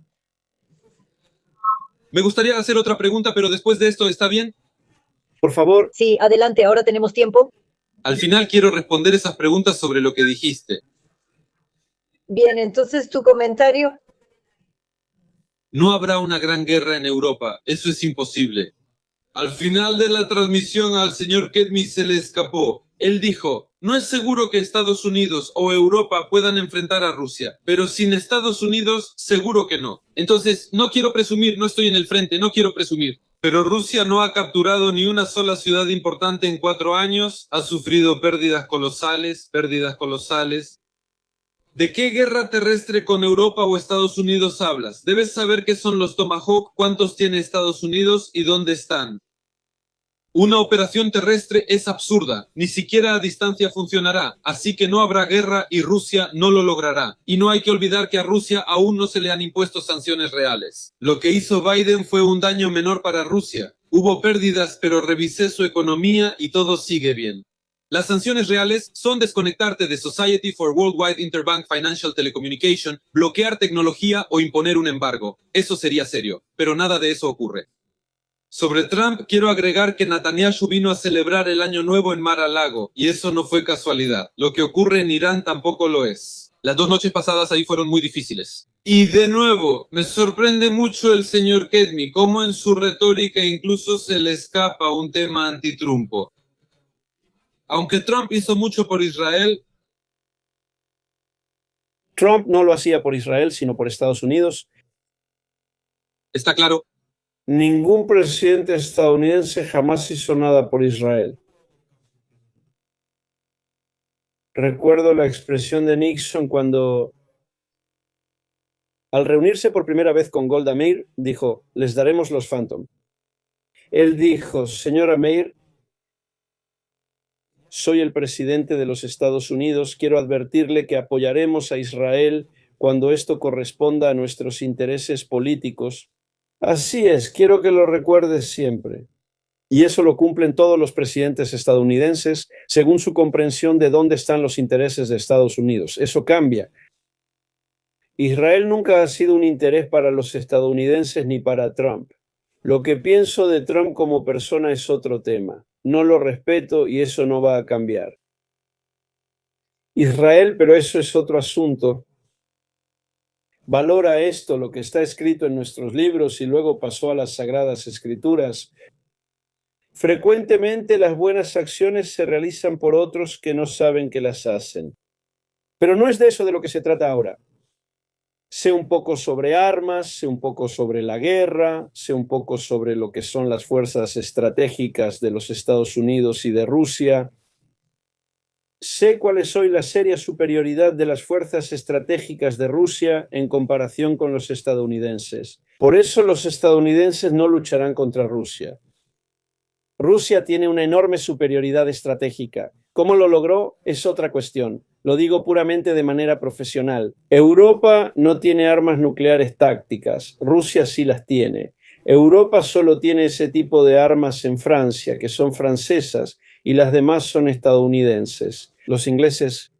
me gustaría hacer otra pregunta, pero después de esto, ¿está bien? Por favor, Sí, adelante, ahora tenemos tiempo. Al final quiero responder esas preguntas sobre lo que dijiste. Bien, entonces tu comentario. No habrá una gran guerra en Europa, eso es imposible. Al final de la transmisión al señor Kedmi se le escapó. Él dijo, no es seguro que Estados Unidos o Europa puedan enfrentar a Rusia, pero sin Estados Unidos seguro que no. Entonces, no quiero presumir, no estoy en el frente, no quiero presumir. Pero Rusia no ha capturado ni una sola ciudad importante en 4 años, ha sufrido pérdidas colosales, pérdidas colosales. ¿De qué guerra terrestre con Europa o Estados Unidos hablas? Debes saber qué son los Tomahawk, cuántos tiene Estados Unidos y dónde están. Una operación terrestre es absurda, ni siquiera a distancia funcionará, así que no habrá guerra y Rusia no lo logrará. Y no hay que olvidar que a Rusia aún no se le han impuesto sanciones reales. Lo que hizo Biden fue un daño menor para Rusia. Hubo pérdidas, pero revisé su economía y todo sigue bien. Las sanciones reales son desconectarte de Society for Worldwide Interbank Financial Telecommunication, bloquear tecnología o imponer un embargo. Eso sería serio, pero nada de eso ocurre. Sobre Trump, quiero agregar que Netanyahu vino a celebrar el Año Nuevo en Mar-a-Lago, y eso no fue casualidad. Lo que ocurre en Irán tampoco lo es. Las 2 noches pasadas ahí fueron muy difíciles. Y de nuevo, me sorprende mucho el señor Kedmi, cómo en su retórica incluso se le escapa un tema antitrumpo. Aunque Trump hizo mucho por Israel, Trump no lo hacía por Israel, sino por Estados Unidos. está claro. Ningún presidente estadounidense jamás hizo nada por Israel. Recuerdo la expresión de Nixon cuando, al reunirse por primera vez con Golda Meir, dijo, les daremos los Phantom. Él dijo, señora Meir, soy el presidente de los Estados Unidos, quiero advertirle que apoyaremos a Israel cuando esto corresponda a nuestros intereses políticos. Así es, quiero que lo recuerdes siempre. Y eso lo cumplen todos los presidentes estadounidenses según su comprensión de dónde están los intereses de Estados Unidos. Eso cambia. Israel nunca ha sido un interés para los estadounidenses ni para Trump. Lo que pienso de Trump como persona es otro tema. No lo respeto y eso no va a cambiar. Israel, pero eso es otro asunto, valora esto, lo que está escrito en nuestros libros y luego pasó a las Sagradas Escrituras. Frecuentemente las buenas acciones se realizan por otros que no saben que las hacen. Pero no es de eso de lo que se trata ahora. Sé un poco sobre armas, sé un poco sobre la guerra, sé un poco sobre lo que son las fuerzas estratégicas de los Estados Unidos y de Rusia. Sé cuál es hoy la seria superioridad de las fuerzas estratégicas de Rusia en comparación con los estadounidenses. Por eso los estadounidenses no lucharán contra Rusia. Rusia tiene una enorme superioridad estratégica. ¿Cómo lo logró? Es otra cuestión. Lo digo puramente de manera profesional. Europa no tiene armas nucleares tácticas. Rusia sí las tiene. Europa solo tiene ese tipo de armas en Francia, que son francesas, y las demás son estadounidenses. Los ingleses,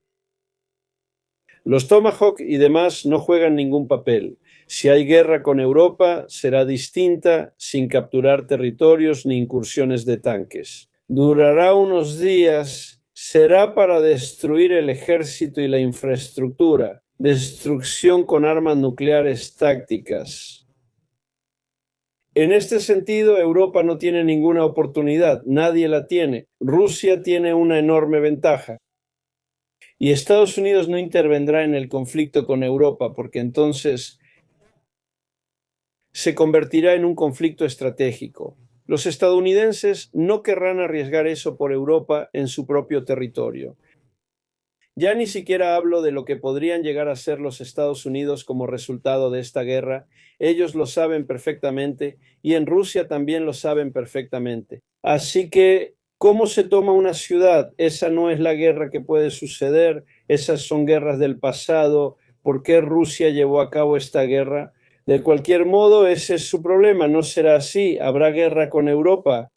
los Tomahawk y demás no juegan ningún papel. Si hay guerra con Europa, será distinta, sin capturar territorios ni incursiones de tanques. Durará unos días, será para destruir el ejército y la infraestructura, destrucción con armas nucleares tácticas. En este sentido, Europa no tiene ninguna oportunidad, nadie la tiene. Rusia tiene una enorme ventaja. Y Estados Unidos no intervendrá en el conflicto con Europa, porque entonces se convertirá en un conflicto estratégico. Los estadounidenses no querrán arriesgar eso por Europa en su propio territorio. Ya ni siquiera hablo de lo que podrían llegar a ser los Estados Unidos como resultado de esta guerra. Ellos lo saben perfectamente y en Rusia también lo saben perfectamente. Así que, ¿cómo se toma una ciudad? Esa no es la guerra que puede suceder. Esas son guerras del pasado. ¿Por qué Rusia llevó a cabo esta guerra? De cualquier modo, ese es su problema. No será así. Habrá guerra con Europa.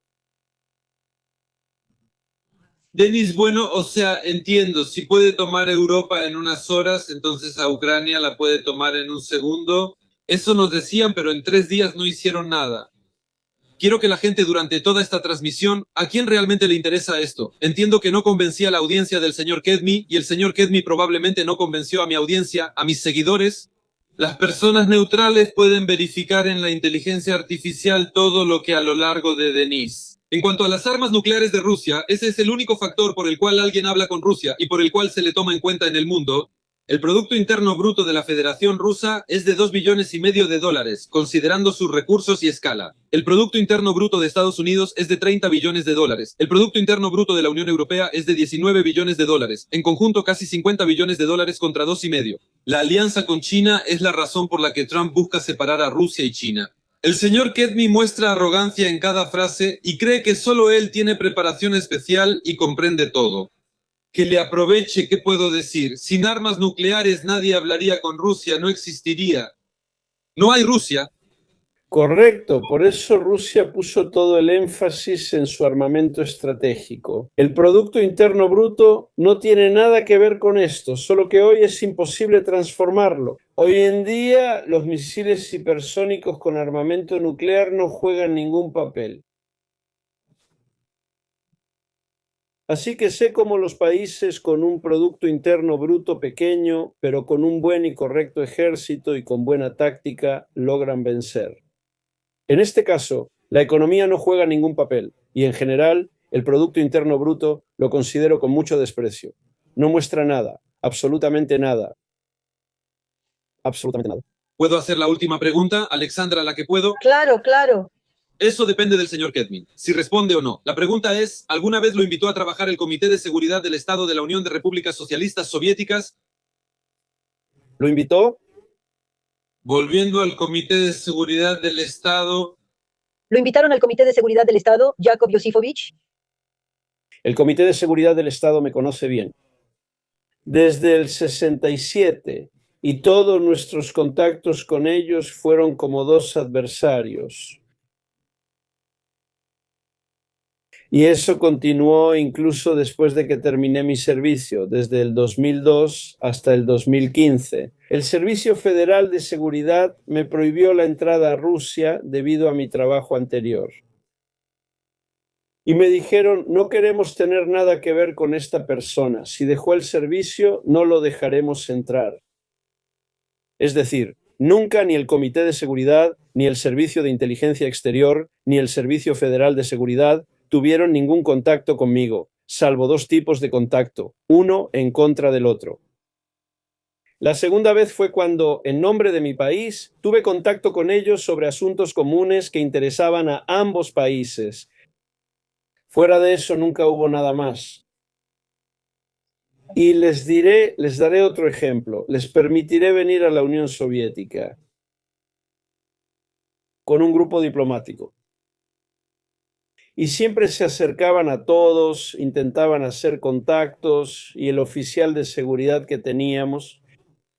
Denis, bueno, o sea, entiendo, si puede tomar Europa en unas horas, entonces a Ucrania la puede tomar en un segundo. Eso nos decían, pero en 3 días no hicieron nada. Quiero que la gente durante toda esta transmisión, ¿a quién realmente le interesa esto? Entiendo que no convencía a la audiencia del señor Kedmi y el señor Kedmi probablemente no convenció a mi audiencia, a mis seguidores. Las personas neutrales pueden verificar en la inteligencia artificial todo lo que a lo largo de Denis. En cuanto a las armas nucleares de Rusia, ese es el único factor por el cual alguien habla con Rusia y por el cual se le toma en cuenta en el mundo. El Producto Interno Bruto de la Federación Rusa es de 2,5 billones de dólares, considerando sus recursos y escala. El Producto Interno Bruto de Estados Unidos es de 30 billones de dólares. El Producto Interno Bruto de la Unión Europea es de 19 billones de dólares. En conjunto, casi 50 billones de dólares contra 2,5. La alianza con China es la razón por la que Trump busca separar a Rusia y China. El señor Kedmi muestra arrogancia en cada frase y cree que solo él tiene preparación especial y comprende todo. Que le aproveche, ¿qué puedo decir? Sin armas nucleares nadie hablaría con Rusia, no existiría. No hay Rusia. Correcto, por eso Rusia puso todo el énfasis en su armamento estratégico. El Producto Interno Bruto no tiene nada que ver con esto, solo que hoy es imposible transformarlo. Hoy en día los misiles hipersónicos con armamento nuclear no juegan ningún papel. Así que sé cómo los países con un Producto Interno Bruto pequeño, pero con un buen y correcto ejército y con buena táctica, logran vencer. En este caso, la economía no juega ningún papel y, en general, el Producto Interno Bruto lo considero con mucho desprecio. No muestra nada, absolutamente nada. Absolutamente nada. ¿Puedo hacer la última pregunta, Alexandra, la que puedo? Claro, claro. Eso depende del señor Kedmin, si responde o no. La pregunta es, ¿alguna vez lo invitó a trabajar el Comité de Seguridad del Estado de la Unión de Repúblicas Socialistas Soviéticas? ¿Lo invitó? Volviendo al Comité de Seguridad del Estado. ¿Lo invitaron al Comité de Seguridad del Estado, Yakov Yosifovich? El Comité de Seguridad del Estado me conoce bien. Desde el 67, y todos nuestros contactos con ellos fueron como dos adversarios. Y eso continuó incluso después de que terminé mi servicio, desde el 2002 hasta el 2015. El Servicio Federal de Seguridad me prohibió la entrada a Rusia debido a mi trabajo anterior. y me dijeron, no queremos tener nada que ver con esta persona. Si dejó el servicio, no lo dejaremos entrar. Es decir, nunca ni el Comité de Seguridad, ni el Servicio de Inteligencia Exterior, ni el Servicio Federal de Seguridad tuvieron ningún contacto conmigo, salvo 2 tipos de contacto, uno en contra del otro. La segunda vez fue cuando, en nombre de mi país, tuve contacto con ellos sobre asuntos comunes que interesaban a ambos países. Fuera de eso nunca hubo nada más. Y les daré otro ejemplo. Les permitiré venir a la Unión Soviética con un grupo diplomático. Y siempre se acercaban a todos, intentaban hacer contactos, y el oficial de seguridad que teníamos,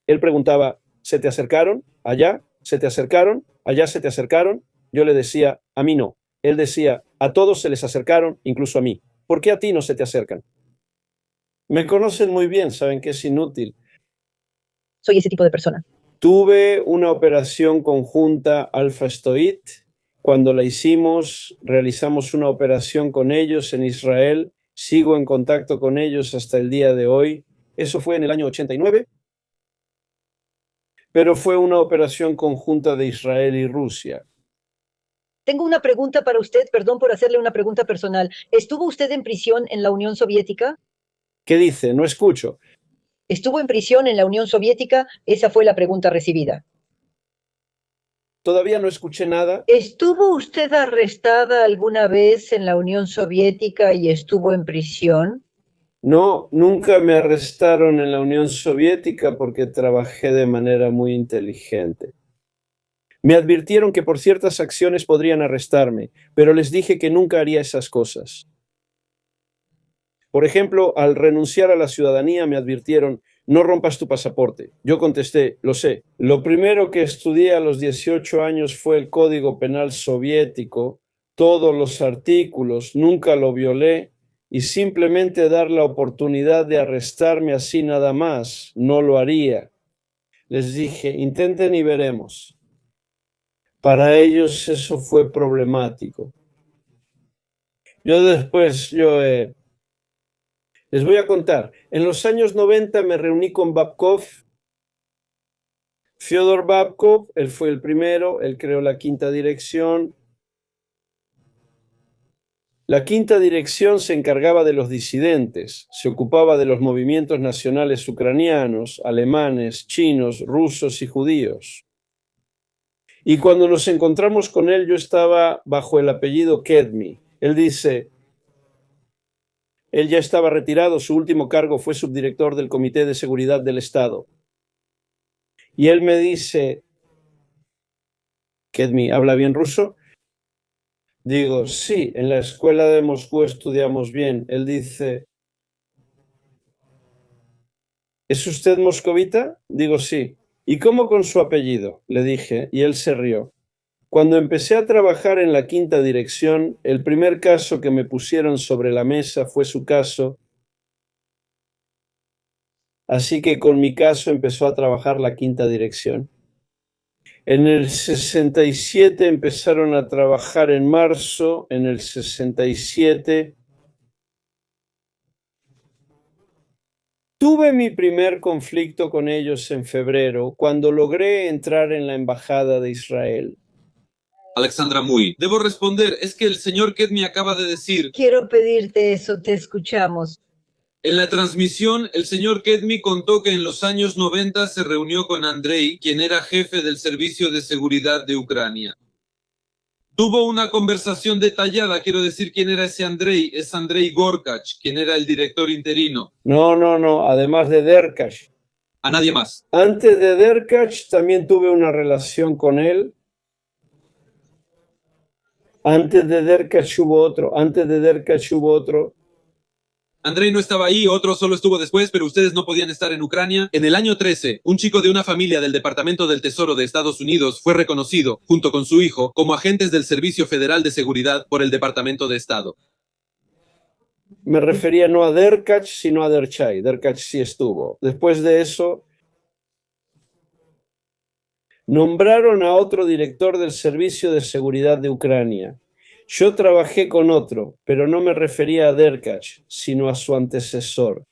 él preguntaba, ¿se te acercaron? ¿Allá? ¿Se te acercaron? ¿Allá se te acercaron? Yo le decía, a mí no. Él decía, a todos se les acercaron, incluso a mí. ¿Por qué a ti no se te acercan? Me conocen muy bien, saben que es inútil. Soy ese tipo de persona. Tuve una operación conjunta Alpha Stoit. Cuando la hicimos, realizamos una operación con ellos en Israel. Sigo en contacto con ellos hasta el día de hoy. Eso fue en el año 89. Pero fue una operación conjunta de Israel y Rusia. Tengo una pregunta para usted, perdón por hacerle una pregunta personal. ¿Estuvo usted en prisión en la Unión Soviética? ¿Qué dice? No escucho. ¿Estuvo en prisión en la Unión Soviética? Esa fue la pregunta recibida. Todavía no escuché nada. ¿Estuvo usted arrestada alguna vez en la Unión Soviética y estuvo en prisión? No, nunca me arrestaron en la Unión Soviética porque trabajé de manera muy inteligente. Me advirtieron que por ciertas acciones podrían arrestarme, pero les dije que nunca haría esas cosas. Por ejemplo, al renunciar a la ciudadanía me advirtieron, no rompas tu pasaporte. Yo contesté, lo sé. Lo primero que estudié a los 18 años fue el Código Penal soviético, todos los artículos, nunca lo violé, y simplemente dar la oportunidad de arrestarme así nada más, no lo haría. Les dije, intenten y veremos. Para ellos eso fue problemático. Les voy a contar. En los años 90 me reuní con Babkov, Fyodor Babkov, él fue el primero, él creó la Quinta Dirección. La Quinta Dirección se encargaba de los disidentes, se ocupaba de los movimientos nacionales ucranianos, alemanes, chinos, rusos y judíos. Y cuando nos encontramos con él, yo estaba bajo el apellido Kedmi. Él dice, él ya estaba retirado, su último cargo fue subdirector del Comité de Seguridad del Estado. Y él me dice, Kedmi, ¿habla bien ruso? Digo, sí, en la escuela de Moscú estudiamos bien. Él dice, ¿es usted moscovita? Digo, sí. ¿Y cómo con su apellido? Le dije, y él se rió. Cuando empecé a trabajar en la Quinta Dirección, el primer caso que me pusieron sobre la mesa fue su caso. Así que con mi caso empezó a trabajar la Quinta Dirección. En el 67 empezaron a trabajar en marzo, en el 67 tuve mi primer conflicto con ellos en febrero, cuando logré entrar en la Embajada de Israel. Alexandra Muy, debo responder, es que el señor Kedmi acaba de decir, Quiero pedirte eso, te escuchamos. en la transmisión, el señor Kedmi contó que en los años 90 se reunió con Andrei, quien era jefe del Servicio de Seguridad de Ucrania. Tuvo una conversación detallada, quiero decir quién era ese Andrei, es Andrei Gorkach, quien era el director interino. No, además de Derkach. A nadie más. Antes de Derkach también tuve una relación con él. Antes de Derkach hubo otro. Andrei no estaba ahí, otro solo estuvo después, pero ustedes no podían estar en Ucrania. En el año 13, un chico de una familia del Departamento del Tesoro de Estados Unidos fue reconocido, junto con su hijo, como agentes del Servicio Federal de Seguridad por el Departamento de Estado. Me refería no a Derkach, sino a Derchai. Derkach sí estuvo. Después de eso, nombraron a otro director del Servicio de Seguridad de Ucrania. Yo trabajé con otro, pero no me refería a Derkach, sino a su antecesor.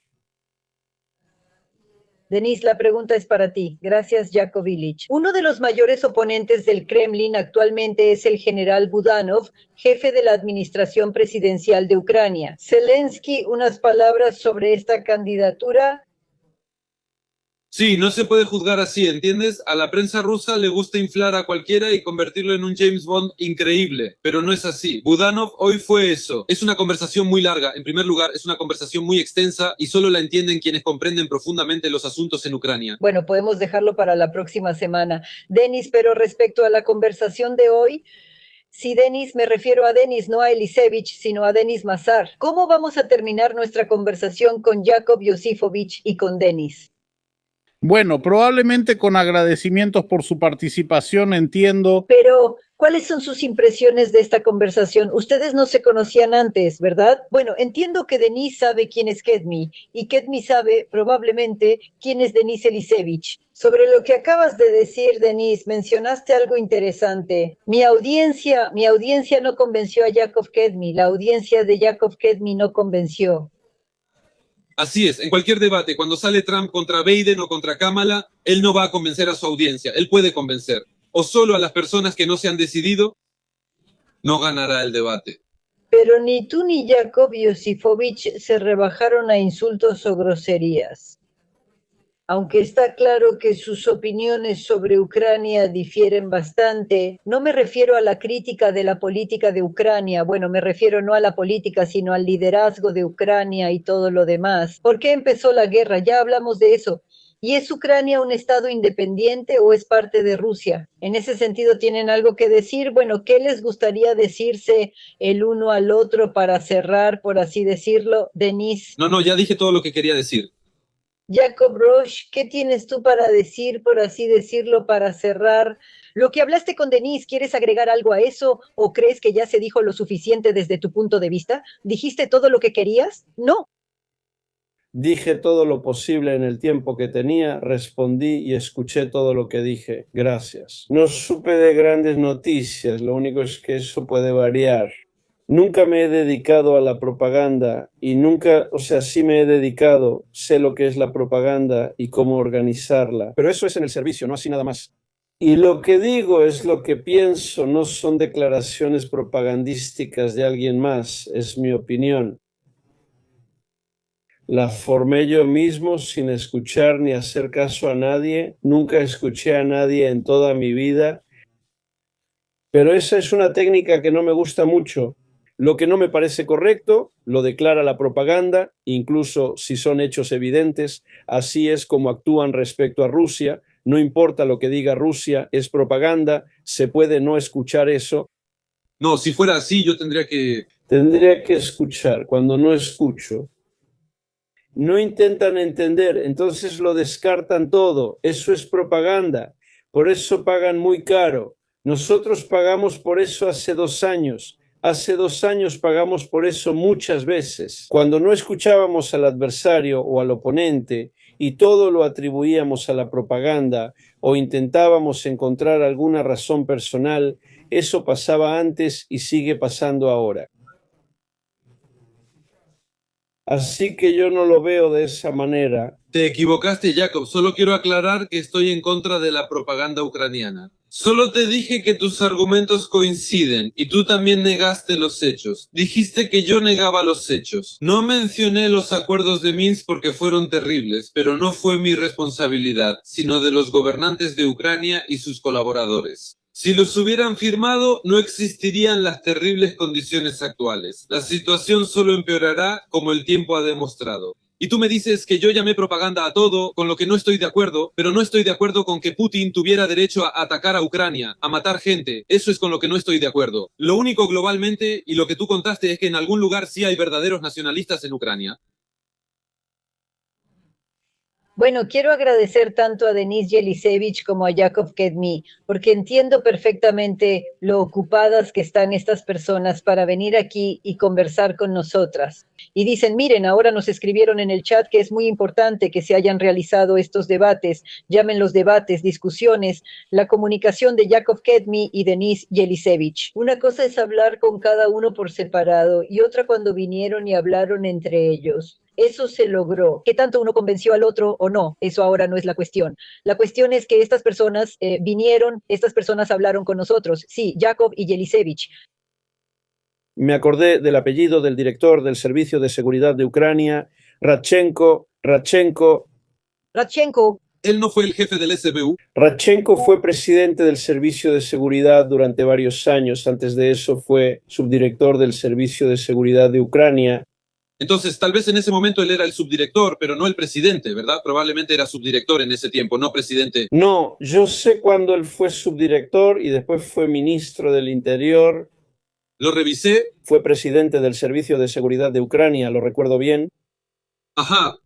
Denis, la pregunta es para ti. Gracias, Yakov Ilich. Uno de los mayores oponentes del Kremlin actualmente es el general Budanov, jefe de la administración presidencial de Ucrania. Zelensky, unas palabras sobre esta candidatura. Sí, no se puede juzgar así, ¿entiendes? A la prensa rusa le gusta inflar a cualquiera y convertirlo en un James Bond increíble, pero no es así. Budanov hoy fue eso. Es una conversación muy larga. En primer lugar, es una conversación muy extensa y solo la entienden quienes comprenden profundamente los asuntos en Ucrania. Bueno, podemos dejarlo para la próxima semana. Denis, pero respecto a la conversación de hoy, sí, Denis, me refiero a Denis, no a Elisevich, sino a Denis Mazar. ¿Cómo vamos a terminar nuestra conversación con Yakov Yosifovich y con Denis? Bueno, probablemente con agradecimientos por su participación, entiendo. Pero, ¿cuáles son sus impresiones de esta conversación? Ustedes no se conocían antes, ¿verdad? Bueno, entiendo que Denis sabe quién es Kedmi y Kedmi sabe probablemente quién es Denis Elisevich. Sobre lo que acabas de decir, Denis, mencionaste algo interesante. Mi audiencia no convenció a Yakov Kedmi, la audiencia de Yakov Kedmi no convenció. Así es, en cualquier debate, cuando sale Trump contra Biden o contra Kamala, él no va a convencer a su audiencia, él puede convencer. O solo a las personas que no se han decidido, no ganará el debate. Pero ni tú ni Yakov Yosifovich se rebajaron a insultos o groserías. Aunque está claro que sus opiniones sobre Ucrania difieren bastante, no me refiero a la crítica de la política de Ucrania, bueno, me refiero no a la política, sino al liderazgo de Ucrania y todo lo demás. ¿Por qué empezó la guerra? Ya hablamos de eso. ¿Y es Ucrania un estado independiente o es parte de Rusia? En ese sentido, ¿tienen algo que decir? Bueno, ¿qué les gustaría decirse el uno al otro para cerrar, por así decirlo? Denis. No, ya dije todo lo que quería decir. Jacob Roche, ¿qué tienes tú para decir, por así decirlo, para cerrar? Lo que hablaste con Denise, ¿quieres agregar algo a eso o crees que ya se dijo lo suficiente desde tu punto de vista? ¿Dijiste todo lo que querías? No. Dije todo lo posible en el tiempo que tenía, respondí y escuché todo lo que dije. Gracias. No supe de grandes noticias, lo único es que eso puede variar. Nunca me he dedicado a la propaganda y nunca, sí me he dedicado, sé lo que es la propaganda y cómo organizarla. Pero eso es en el servicio, no así nada más. Y lo que digo es lo que pienso, no son declaraciones propagandísticas de alguien más, es mi opinión. La formé yo mismo sin escuchar ni hacer caso a nadie, nunca escuché a nadie en toda mi vida, pero esa es una técnica que no me gusta mucho. Lo que no me parece correcto lo declara la propaganda, incluso si son hechos evidentes. Así es como actúan respecto a Rusia. No importa lo que diga Rusia, es propaganda, se puede no escuchar eso. No, si fuera así, yo tendría que escuchar. Cuando no escucho, no intentan entender, entonces lo descartan todo. Eso es propaganda. Por eso pagan muy caro. Nosotros pagamos por eso hace 2 años. Hace 2 años pagamos por eso muchas veces. Cuando no escuchábamos al adversario o al oponente y todo lo atribuíamos a la propaganda o intentábamos encontrar alguna razón personal, eso pasaba antes y sigue pasando ahora. Así que yo no lo veo de esa manera. Te equivocaste, Jacob. Solo quiero aclarar que estoy en contra de la propaganda ucraniana. Solo te dije que tus argumentos coinciden y tú también negaste los hechos. Dijiste que yo negaba los hechos. No mencioné los acuerdos de Minsk porque fueron terribles, pero no fue mi responsabilidad, sino de los gobernantes de Ucrania y sus colaboradores. Si los hubieran firmado, no existirían las terribles condiciones actuales. La situación solo empeorará como el tiempo ha demostrado. Y tú me dices que yo llamé propaganda a todo, con lo que no estoy de acuerdo, pero no estoy de acuerdo con que Putin tuviera derecho a atacar a Ucrania, a matar gente. Eso es con lo que no estoy de acuerdo. Lo único globalmente, y lo que tú contaste, es que en algún lugar sí hay verdaderos nacionalistas en Ucrania. Bueno, quiero agradecer tanto a Denis Jelisevich como a Yakov Kedmi, porque entiendo perfectamente lo ocupadas que están estas personas para venir aquí y conversar con nosotras. Y dicen, miren, ahora nos escribieron en el chat que es muy importante que se hayan realizado estos debates, llamen los debates, discusiones, la comunicación de Yakov Kedmi y Denis Jelisevich. Una cosa es hablar con cada uno por separado y otra cuando vinieron y hablaron entre ellos. Eso se logró. ¿Qué tanto uno convenció al otro o no? Eso ahora no es la cuestión. La cuestión es que estas personas vinieron, estas personas hablaron con nosotros. Sí, Yakov y Jelisevich. Me acordé del apellido del director del Servicio de Seguridad de Ucrania, Radchenko. Radchenko. Él no fue el jefe del SBU. Radchenko fue presidente del Servicio de Seguridad durante varios años. Antes de eso fue subdirector del Servicio de Seguridad de Ucrania. Entonces, tal vez en ese momento él era el subdirector, pero no el presidente, ¿verdad? Probablemente era subdirector en ese tiempo, no presidente. No, yo sé cuándo él fue subdirector y después fue ministro del Interior. Lo revisé. Fue presidente del Servicio de Seguridad de Ucrania, lo recuerdo bien. Ajá.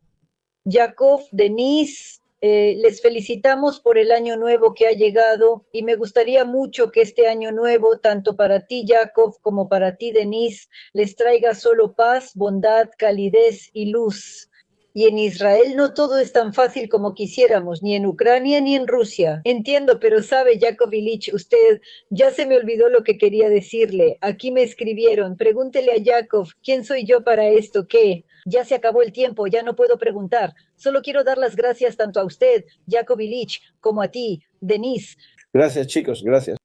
Yakov, Denis, les felicitamos por el año nuevo que ha llegado y me gustaría mucho que este año nuevo, tanto para ti, Yakov, como para ti, Denis, les traiga solo paz, bondad, calidez y luz. Y en Israel no todo es tan fácil como quisiéramos, ni en Ucrania ni en Rusia. Entiendo, pero sabe, Yakov Ilich, usted, ya se me olvidó lo que quería decirle. Aquí me escribieron, pregúntele a Yakov, ¿quién soy yo para esto? ¿Qué? Ya se acabó el tiempo, ya no puedo preguntar. Solo quiero dar las gracias tanto a usted, Yakov Ilich, como a ti, Denis. Gracias, chicos, gracias.